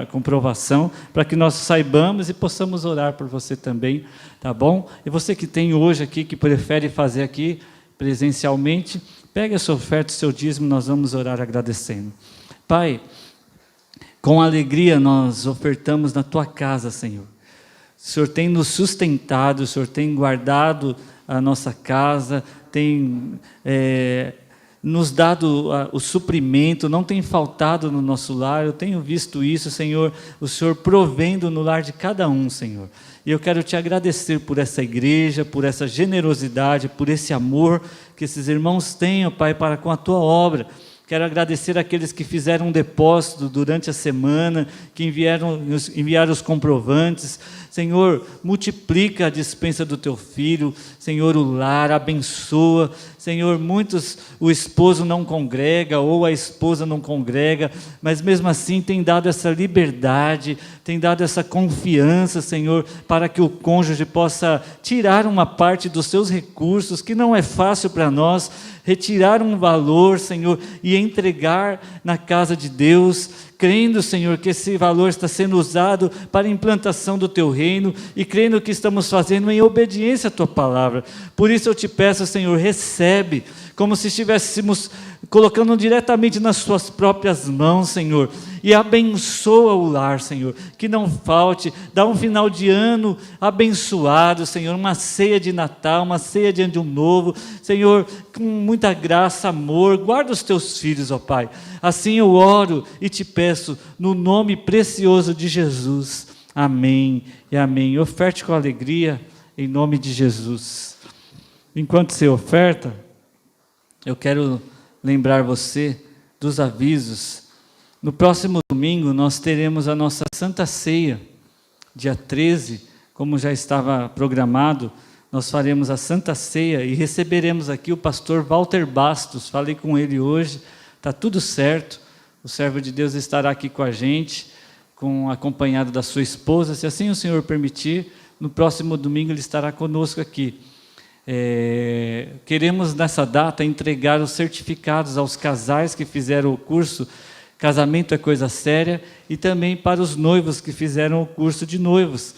a comprovação, para que nós saibamos e possamos orar por você também, tá bom? E você que tem hoje aqui, que prefere fazer aqui, presencialmente, pegue a sua oferta, o seu dízimo, nós vamos orar agradecendo. Pai, com alegria nós ofertamos na Tua casa, Senhor. O Senhor tem nos sustentado, o Senhor tem guardado a nossa casa, tem nos dado o suprimento, não tem faltado no nosso lar. Eu tenho visto isso, Senhor, o Senhor provendo no lar de cada um, Senhor. E eu quero Te agradecer por essa igreja, por essa generosidade, por esse amor que esses irmãos têm, ó Pai, para com a Tua obra. Quero agradecer àqueles que fizeram um depósito durante a semana, que enviaram os comprovantes. Senhor, multiplica a dispensa do Teu Filho. Senhor, o lar, abençoa. Senhor, muitos o esposo não congrega ou a esposa não congrega, mas mesmo assim tem dado essa liberdade, tem dado essa confiança, Senhor, para que o cônjuge possa tirar uma parte dos seus recursos, que não é fácil para nós, retirar um valor, Senhor, e entregar na casa de Deus, crendo, Senhor, que esse valor está sendo usado para a implantação do Teu reino e crendo que estamos fazendo em obediência à Tua palavra. Por isso eu Te peço, Senhor, recebe, como se estivéssemos colocando diretamente nas Suas próprias mãos, Senhor, e abençoa o lar, Senhor, que não falte, dá um final de ano abençoado, Senhor, uma ceia de Natal, uma ceia de Ano Novo, Senhor, com muita graça, amor, guarda os Teus filhos, ó Pai. Assim eu oro e Te peço, no nome precioso de Jesus, amém e amém. Oferte com alegria, em nome de Jesus. Enquanto você oferta, eu quero lembrar você dos avisos. No próximo domingo nós teremos a nossa Santa Ceia, dia 13, como já estava programado, nós faremos a Santa Ceia e receberemos aqui o pastor Walter Bastos. Falei com ele hoje, está tudo certo, o servo de Deus estará aqui com a gente, acompanhado da sua esposa, se assim o Senhor permitir, no próximo domingo ele estará conosco aqui. Queremos nessa data entregar os certificados aos casais que fizeram o curso Casamento é Coisa Séria e também para os noivos que fizeram o curso de noivos.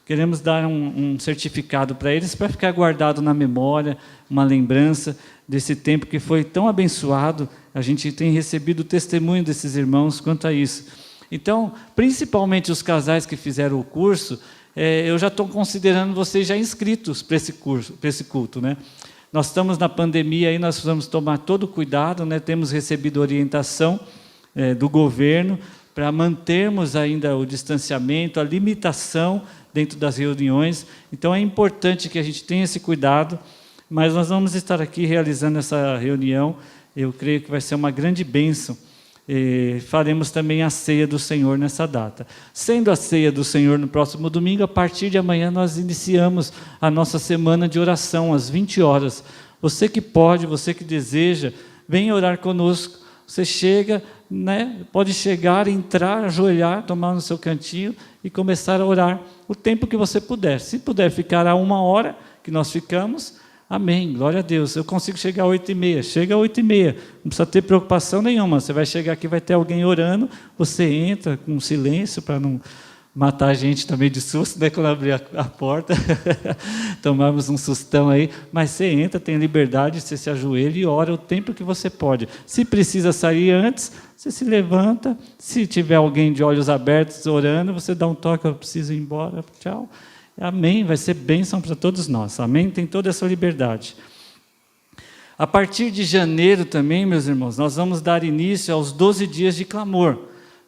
Queremos dar um certificado para eles, para ficar guardado na memória, uma lembrança desse tempo que foi tão abençoado. A gente tem recebido o testemunho desses irmãos quanto a isso. Então, principalmente os casais que fizeram o curso, eu já estou considerando vocês já inscritos para esse culto, né? Nós estamos na pandemia, aí nós vamos tomar todo o cuidado, né? Temos recebido orientação do governo para mantermos ainda o distanciamento, a limitação dentro das reuniões. Então é importante que a gente tenha esse cuidado, mas nós vamos estar aqui realizando essa reunião. Eu creio que vai ser uma grande bênção. Faremos também a ceia do Senhor nessa data. Sendo a ceia do Senhor no próximo domingo, a partir de amanhã nós iniciamos a nossa semana de oração às 20 horas. Você que pode, você que deseja, venha orar conosco. Você chega, né, pode chegar, entrar, ajoelhar, tomar no seu cantinho e começar a orar o tempo que você puder. Se puder ficar a 1 hora que nós ficamos, amém, glória a Deus. Eu consigo chegar às 8h30, chega às 8h30, não precisa ter preocupação nenhuma. Você vai chegar aqui, vai ter alguém orando, você entra com silêncio para não matar a gente também de susto, né, quando abrir a porta, tomamos um sustão aí, mas você entra, tem liberdade, você se ajoelha e ora o tempo que você pode. Se precisa sair antes, você se levanta, se tiver alguém de olhos abertos orando, você dá um toque, eu preciso ir embora, tchau. Amém, vai ser bênção para todos nós, amém? Tem toda essa liberdade. A partir de janeiro também, meus irmãos, nós vamos dar início aos 12 dias de clamor.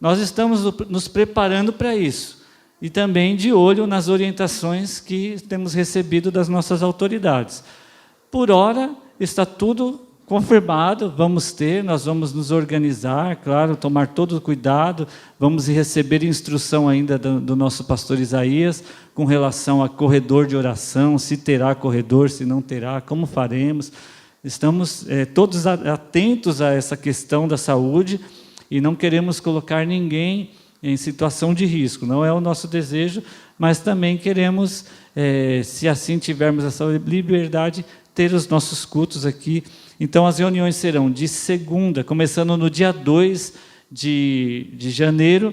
Nós estamos nos preparando para isso. E também de olho nas orientações que temos recebido das nossas autoridades. Por hora, está tudo confirmado, nós vamos nos organizar, claro, tomar todo o cuidado, vamos receber instrução ainda do nosso pastor Isaías, com relação a corredor de oração, se terá corredor, se não terá, como faremos. Estamos todos atentos a essa questão da saúde e não queremos colocar ninguém em situação de risco, não é o nosso desejo, mas também queremos, se assim tivermos essa liberdade, ter os nossos cultos aqui. Então as reuniões serão de segunda, começando no dia 2 de janeiro.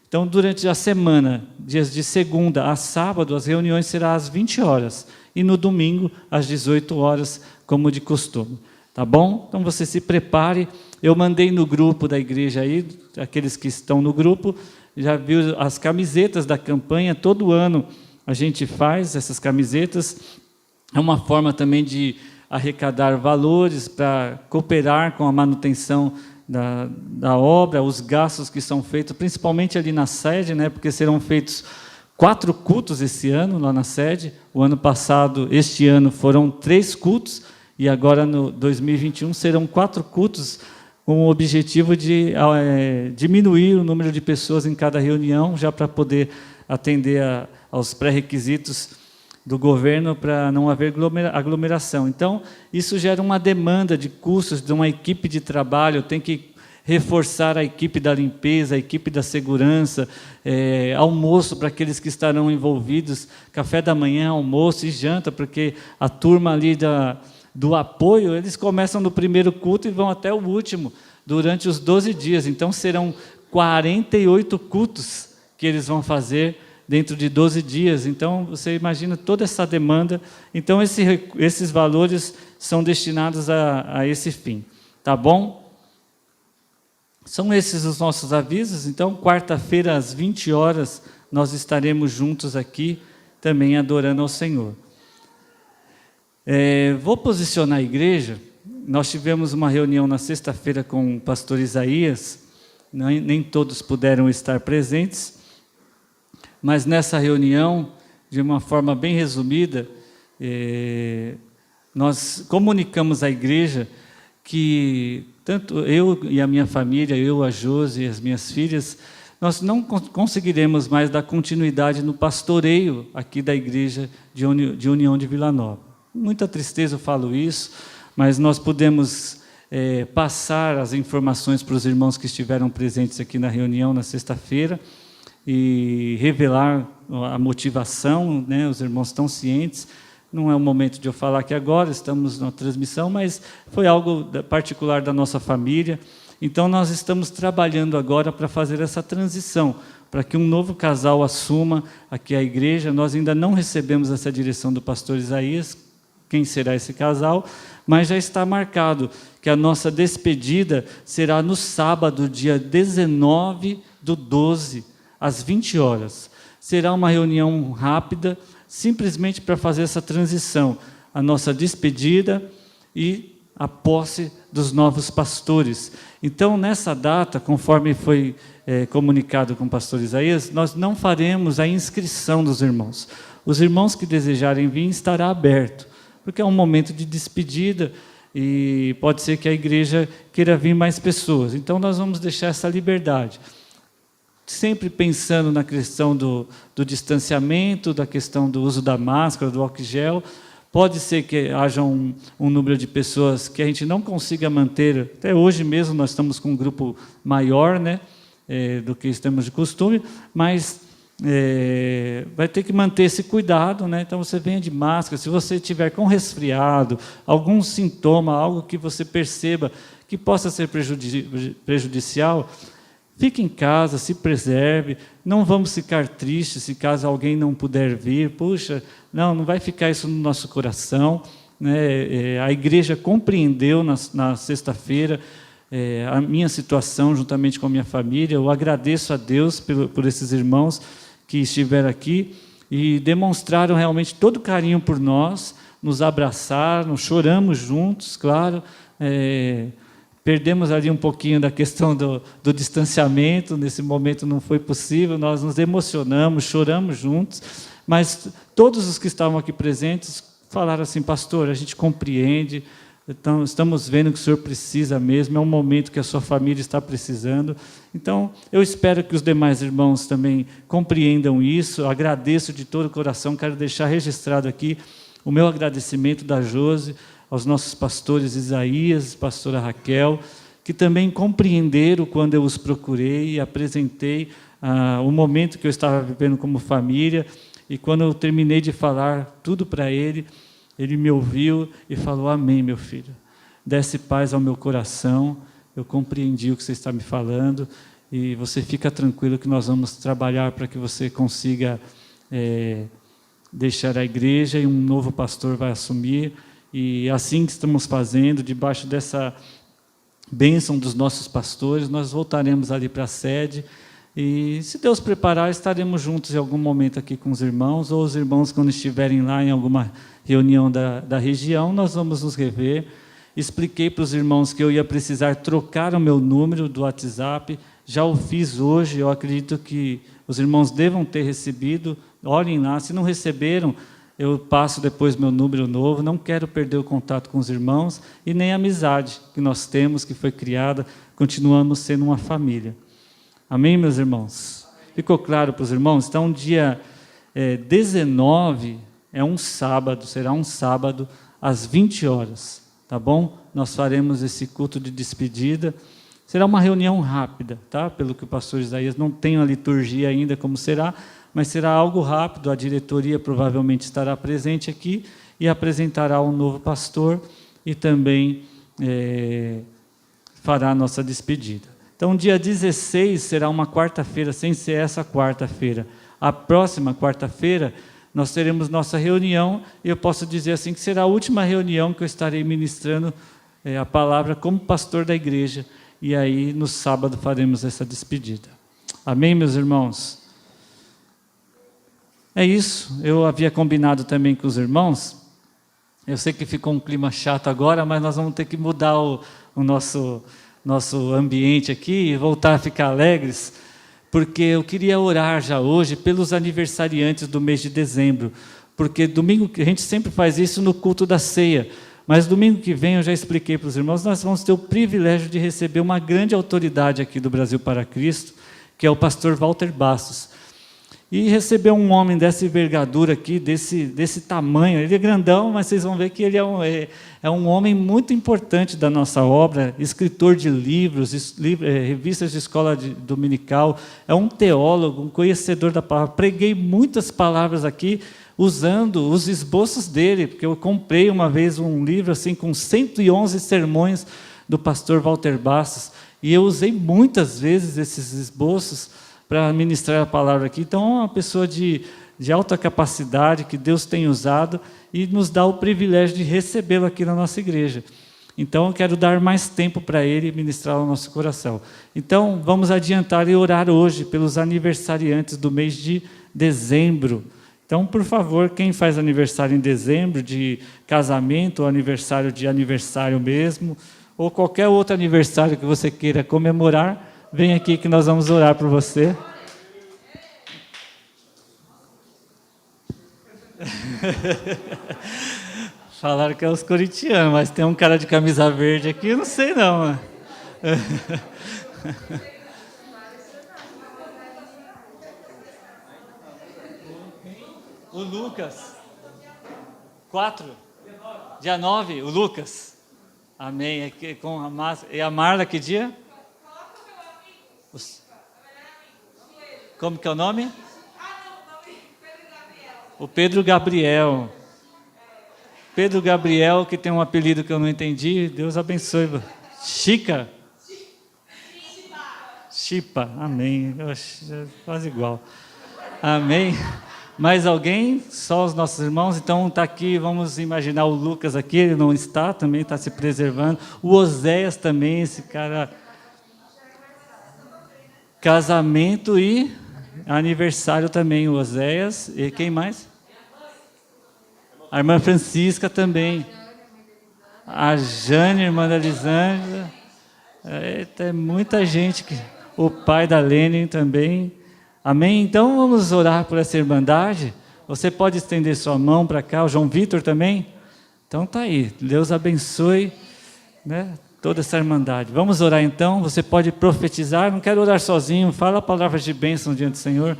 Então durante a semana, dias de segunda a sábado, as reuniões serão às 20 horas, e no domingo às 18 horas, como de costume. Tá bom? Então você se prepare. Eu mandei no grupo da igreja aí, aqueles que estão no grupo, já viu as camisetas da campanha. Todo ano a gente faz essas camisetas. É uma forma também de arrecadar valores para cooperar com a manutenção da obra, os gastos que são feitos, principalmente ali na sede, né, porque serão feitos 4 cultos esse ano, lá na sede. O ano passado, este ano, foram 3 cultos, e agora, no 2021, serão 4 cultos, com o objetivo de diminuir o número de pessoas em cada reunião, já para poder atender aos pré-requisitos do governo para não haver aglomeração. Então, isso gera uma demanda de custos, de uma equipe de trabalho, tem que reforçar a equipe da limpeza, a equipe da segurança, almoço para aqueles que estarão envolvidos, café da manhã, almoço e janta, porque a turma ali do apoio, eles começam no primeiro culto e vão até o último, durante os 12 dias. Então, serão 48 cultos que eles vão fazer dentro de 12 dias. Então, você imagina toda essa demanda. Então, esses valores são destinados a esse fim. Tá bom? São esses os nossos avisos. Então, quarta-feira, às 20 horas, nós estaremos juntos aqui, também adorando ao Senhor. Vou posicionar a igreja. Nós tivemos uma reunião na sexta-feira com o pastor Isaías. Nem todos puderam estar presentes, mas nessa reunião, de uma forma bem resumida, nós comunicamos à igreja que, tanto eu e a minha família, eu, a Josi e as minhas filhas, nós não conseguiremos mais dar continuidade no pastoreio aqui da igreja de União de Vila Nova. Muita tristeza eu falo isso, mas nós podemos passar as informações para os irmãos que estiveram presentes aqui na reunião na sexta-feira, e revelar a motivação, né? Os irmãos estão cientes, não é o momento de eu falar aqui agora, estamos na transmissão, mas foi algo particular da nossa família. Então, nós estamos trabalhando agora para fazer essa transição, para que um novo casal assuma aqui a igreja. Nós ainda não recebemos essa direção do pastor Isaías, quem será esse casal, mas já está marcado que a nossa despedida será no sábado, dia 19/12, às 20 horas. Será uma reunião rápida, simplesmente para fazer essa transição, a nossa despedida e a posse dos novos pastores. Então, nessa data, conforme foi comunicado com o pastor Isaías, nós não faremos a inscrição dos irmãos. Os irmãos que desejarem vir estará aberto, porque é um momento de despedida e pode ser que a igreja queira vir mais pessoas. Então, nós vamos deixar essa liberdade, sempre pensando na questão do distanciamento, da questão do uso da máscara, do álcool gel. Pode ser que haja um número de pessoas que a gente não consiga manter. Até hoje mesmo nós estamos com um grupo maior, né, do que estamos de costume, mas vai ter que manter esse cuidado, né? Então você venha de máscara. Se você tiver com resfriado, algum sintoma, algo que você perceba que possa ser prejudicial, fique em casa, se preserve, não vamos ficar tristes se caso alguém não puder vir. Puxa, não vai ficar isso no nosso coração, né? A igreja compreendeu na sexta-feira a minha situação juntamente com a minha família. Eu agradeço a Deus por esses irmãos que estiveram aqui e demonstraram realmente todo o carinho por nós, nos abraçaram, choramos juntos, claro. Perdemos ali um pouquinho da questão do distanciamento, nesse momento não foi possível, nós nos emocionamos, choramos juntos, mas todos os que estavam aqui presentes falaram assim: pastor, a gente compreende, então, estamos vendo que o senhor precisa mesmo, é um momento que a sua família está precisando. Então, eu espero que os demais irmãos também compreendam isso. Eu agradeço de todo o coração, quero deixar registrado aqui o meu agradecimento da Josi, aos nossos pastores Isaías, pastora Raquel, que também compreenderam quando eu os procurei e apresentei o momento que eu estava vivendo como família, e quando eu terminei de falar tudo para ele, ele me ouviu e falou: amém, meu filho, desce paz ao meu coração, eu compreendi o que você está me falando, e você fica tranquilo que nós vamos trabalhar para que você consiga deixar a igreja, e um novo pastor vai assumir, E assim que estamos fazendo, debaixo dessa bênção dos nossos pastores, nós voltaremos ali para a sede. E, se Deus preparar, estaremos juntos em algum momento aqui com os irmãos, ou os irmãos, quando estiverem lá em alguma reunião da região, nós vamos nos rever. Expliquei para os irmãos que eu ia precisar trocar o meu número do WhatsApp, já o fiz hoje, eu acredito que os irmãos devam ter recebido, olhem lá, se não receberam, eu passo depois meu número novo, não quero perder o contato com os irmãos, e nem a amizade que nós temos, que foi criada, continuamos sendo uma família. Amém, meus irmãos? Ficou claro para os irmãos? Então, dia 19 é um sábado, será um sábado, às 20 horas. Tá bom? Nós faremos esse culto de despedida. Será uma reunião rápida, tá? Pelo que o pastor Isaías não tem a liturgia ainda como será, mas será algo rápido. A diretoria provavelmente estará presente aqui e apresentará um novo pastor e também fará a nossa despedida. Então, dia 16 será uma quarta-feira, sem ser essa quarta-feira. A próxima quarta-feira nós teremos nossa reunião, e eu posso dizer assim que será a última reunião que eu estarei ministrando a palavra como pastor da igreja, e aí no sábado faremos essa despedida. Amém, meus irmãos? É isso, eu havia combinado também com os irmãos, eu sei que ficou um clima chato agora, mas nós vamos ter que mudar o nosso ambiente aqui e voltar a ficar alegres, porque eu queria orar já hoje pelos aniversariantes do mês de dezembro, porque domingo, a gente sempre faz isso no culto da ceia, mas domingo que vem, eu já expliquei para os irmãos, nós vamos ter o privilégio de receber uma grande autoridade aqui do Brasil para Cristo, que é o pastor Walter Bastos. E receber um homem dessa envergadura aqui, desse tamanho, ele é grandão, mas vocês vão ver que ele é um homem muito importante da nossa obra, escritor de livros, revistas de escola dominical, é um teólogo, um conhecedor da palavra. Preguei muitas palavras aqui, usando os esboços dele, porque eu comprei uma vez um livro assim, com 111 sermões do pastor Walter Bastos, e eu usei muitas vezes esses esboços para ministrar a palavra aqui. Então, é uma pessoa de alta capacidade, que Deus tem usado, e nos dá o privilégio de recebê-lo aqui na nossa igreja. Então, eu quero dar mais tempo para ele ministrar ao nosso coração. Então, vamos adiantar e orar hoje pelos aniversariantes do mês de dezembro. Então, por favor, quem faz aniversário em dezembro, de casamento, ou aniversário mesmo, ou qualquer outro aniversário que você queira comemorar, vem aqui que nós vamos orar por você. Falaram que é os corintianos, mas tem um cara de camisa verde aqui, eu não sei não. O Lucas. 4? Dia 9, o Lucas. Amém. Aqui com a máscara. E a Marla, que dia? Como que é o nome? O Pedro Gabriel. Pedro Gabriel, que tem um apelido que eu não entendi, Deus abençoe. Chica? Chipa, amém. Quase igual. Amém. Mais alguém? Só os nossos irmãos? Então está aqui, vamos imaginar o Lucas aqui, ele não está, também está se preservando. O Oséias também, esse cara... Casamento e aniversário também, o Oséias. E quem mais? A irmã Francisca também. A Jane, irmã da Lisângela. Tem muita gente. O pai da Lênin também. Amém? Então vamos orar por essa irmandade. Você pode estender sua mão para cá. O João Vitor também? Então tá aí. Deus abençoe, né, toda essa irmandade. Vamos orar então. Você pode profetizar. Não quero orar sozinho. Fala palavras de bênção diante do Senhor.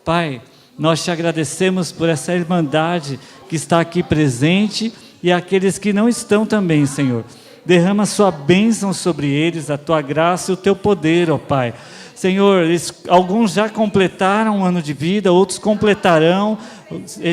Pai, nós te agradecemos por essa irmandade que está aqui presente e aqueles que não estão também, Senhor. Derrama a sua bênção sobre eles, a tua graça e o teu poder, ó Pai. Senhor, alguns já completaram um ano de vida, outros completarão,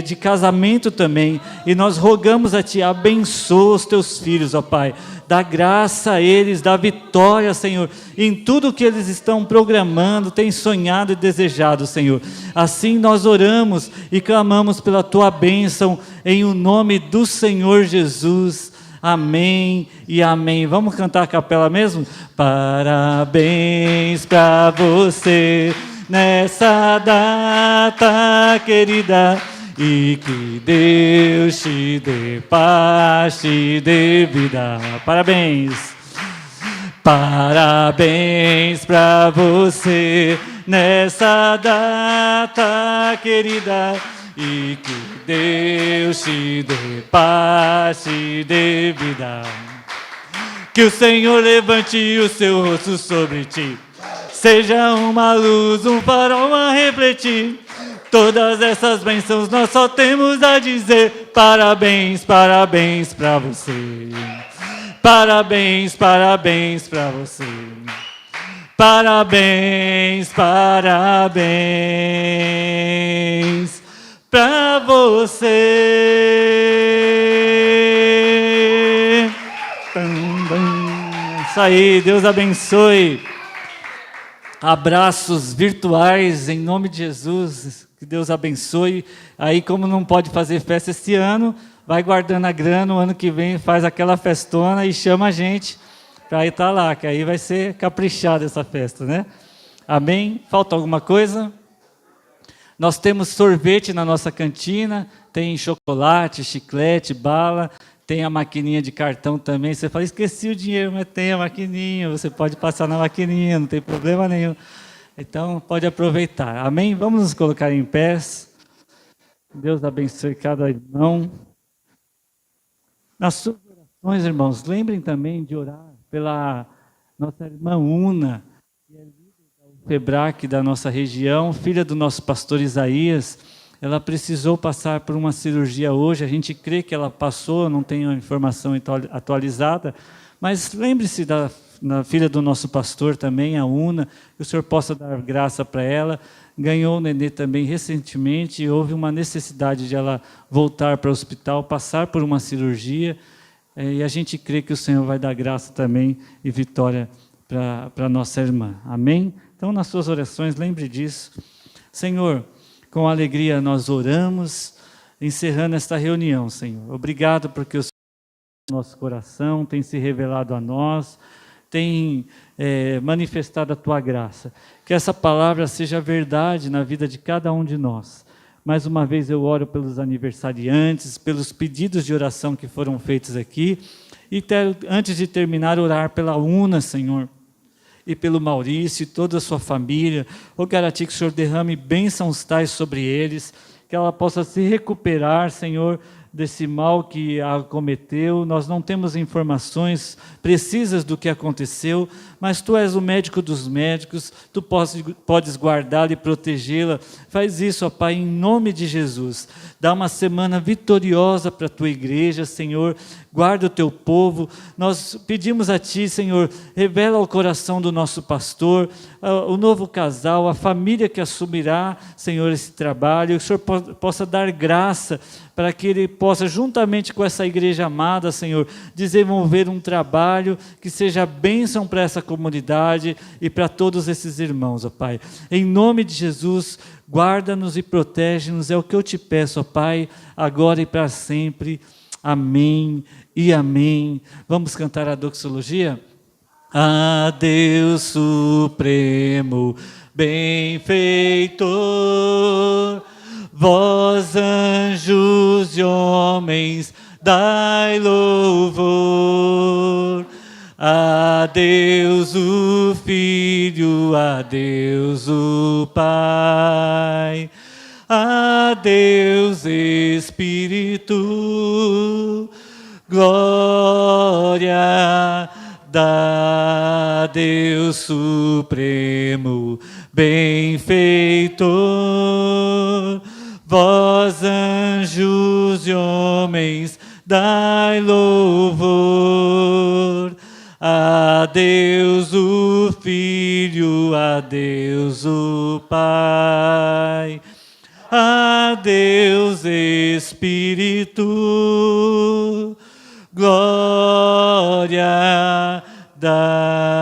de casamento também. E nós rogamos a Ti, abençoa os Teus filhos, ó Pai. Dá graça a eles, dá vitória, Senhor, em tudo que eles estão programando, têm sonhado e desejado, Senhor. Assim nós oramos e clamamos pela Tua bênção, em o nome do Senhor Jesus. Amém e amém. Vamos cantar a capela mesmo? Parabéns para você nessa data querida, e que Deus te dê paz, te dê vida. Parabéns. Parabéns para você nessa data querida, e que Deus te dê paz, te dê vida. Que o Senhor levante o seu rosto sobre ti, seja uma luz, um farol a refletir. Todas essas bênçãos nós só temos a dizer: parabéns, parabéns para você. Parabéns, parabéns para você. Parabéns, parabéns para você. Isso aí, Deus abençoe. Abraços virtuais em nome de Jesus, que Deus abençoe. Aí, como não pode fazer festa esse ano, vai guardando a grana, o ano que vem faz aquela festona e chama a gente para estar lá, que aí vai ser caprichada essa festa, né? Amém? Falta alguma coisa? Nós temos sorvete na nossa cantina, tem chocolate, chiclete, bala, tem a maquininha de cartão também. Você fala, esqueci o dinheiro, mas tem a maquininha, você pode passar na maquininha, não tem problema nenhum. Então, pode aproveitar. Amém? Vamos nos colocar em pés. Deus abençoe cada irmão. Nas suas orações, irmãos, lembrem também de orar pela nossa irmã Una, que é líder da FEBRAC da nossa região, filha do nosso pastor Isaías. Ela precisou passar por uma cirurgia hoje, a gente crê que ela passou, não tenho a informação atualizada, mas lembre-se da filha do nosso pastor também, a Una, que o Senhor possa dar graça para ela. Ganhou o nenê também recentemente e houve uma necessidade de ela voltar para o hospital, passar por uma cirurgia, e a gente crê que o Senhor vai dar graça também e vitória para a nossa irmã. Amém? Então, nas suas orações, lembre disso. Senhor, com alegria nós oramos, encerrando esta reunião, Senhor. Obrigado porque o Senhor, nosso coração, tem se revelado a nós, tem manifestado a Tua graça. Que essa palavra seja verdade na vida de cada um de nós. Mais uma vez eu oro pelos aniversariantes, pelos pedidos de oração que foram feitos aqui. E antes de terminar, orar pela Una, Senhor, e pelo Maurício e toda a sua família. Rogar a Ti que o Senhor derrame bênçãos tais sobre eles, que ela possa se recuperar, Senhor, desse mal que a acometeu. Nós não temos informações precisas do que aconteceu, mas Tu és o médico dos médicos, Tu podes guardá-la e protegê-la. Faz isso, ó Pai, em nome de Jesus. Dá uma semana vitoriosa para a Tua igreja, Senhor. Guarda o Teu povo. Nós pedimos a Ti, Senhor, revela ao coração do nosso pastor, o novo casal, a família que assumirá, Senhor, esse trabalho. Que o Senhor possa dar graça para que ele possa, juntamente com essa igreja amada, Senhor, desenvolver um trabalho que seja bênção para essa comunidade e para todos esses irmãos, ó Pai. Em nome de Jesus, guarda-nos e protege-nos, é o que eu Te peço, ó Pai, agora e para sempre. Amém e amém. Vamos cantar a doxologia? A Deus Supremo, benfeitor, vós anjos e homens, dai louvor. A Deus o Filho, a Deus o Pai, a Deus Espírito, glória. Dá Deus Supremo, benfeitor, vós anjos e homens, dai louvor. A Deus o Filho, a Deus o Pai, a Deus Espírito, glória darei.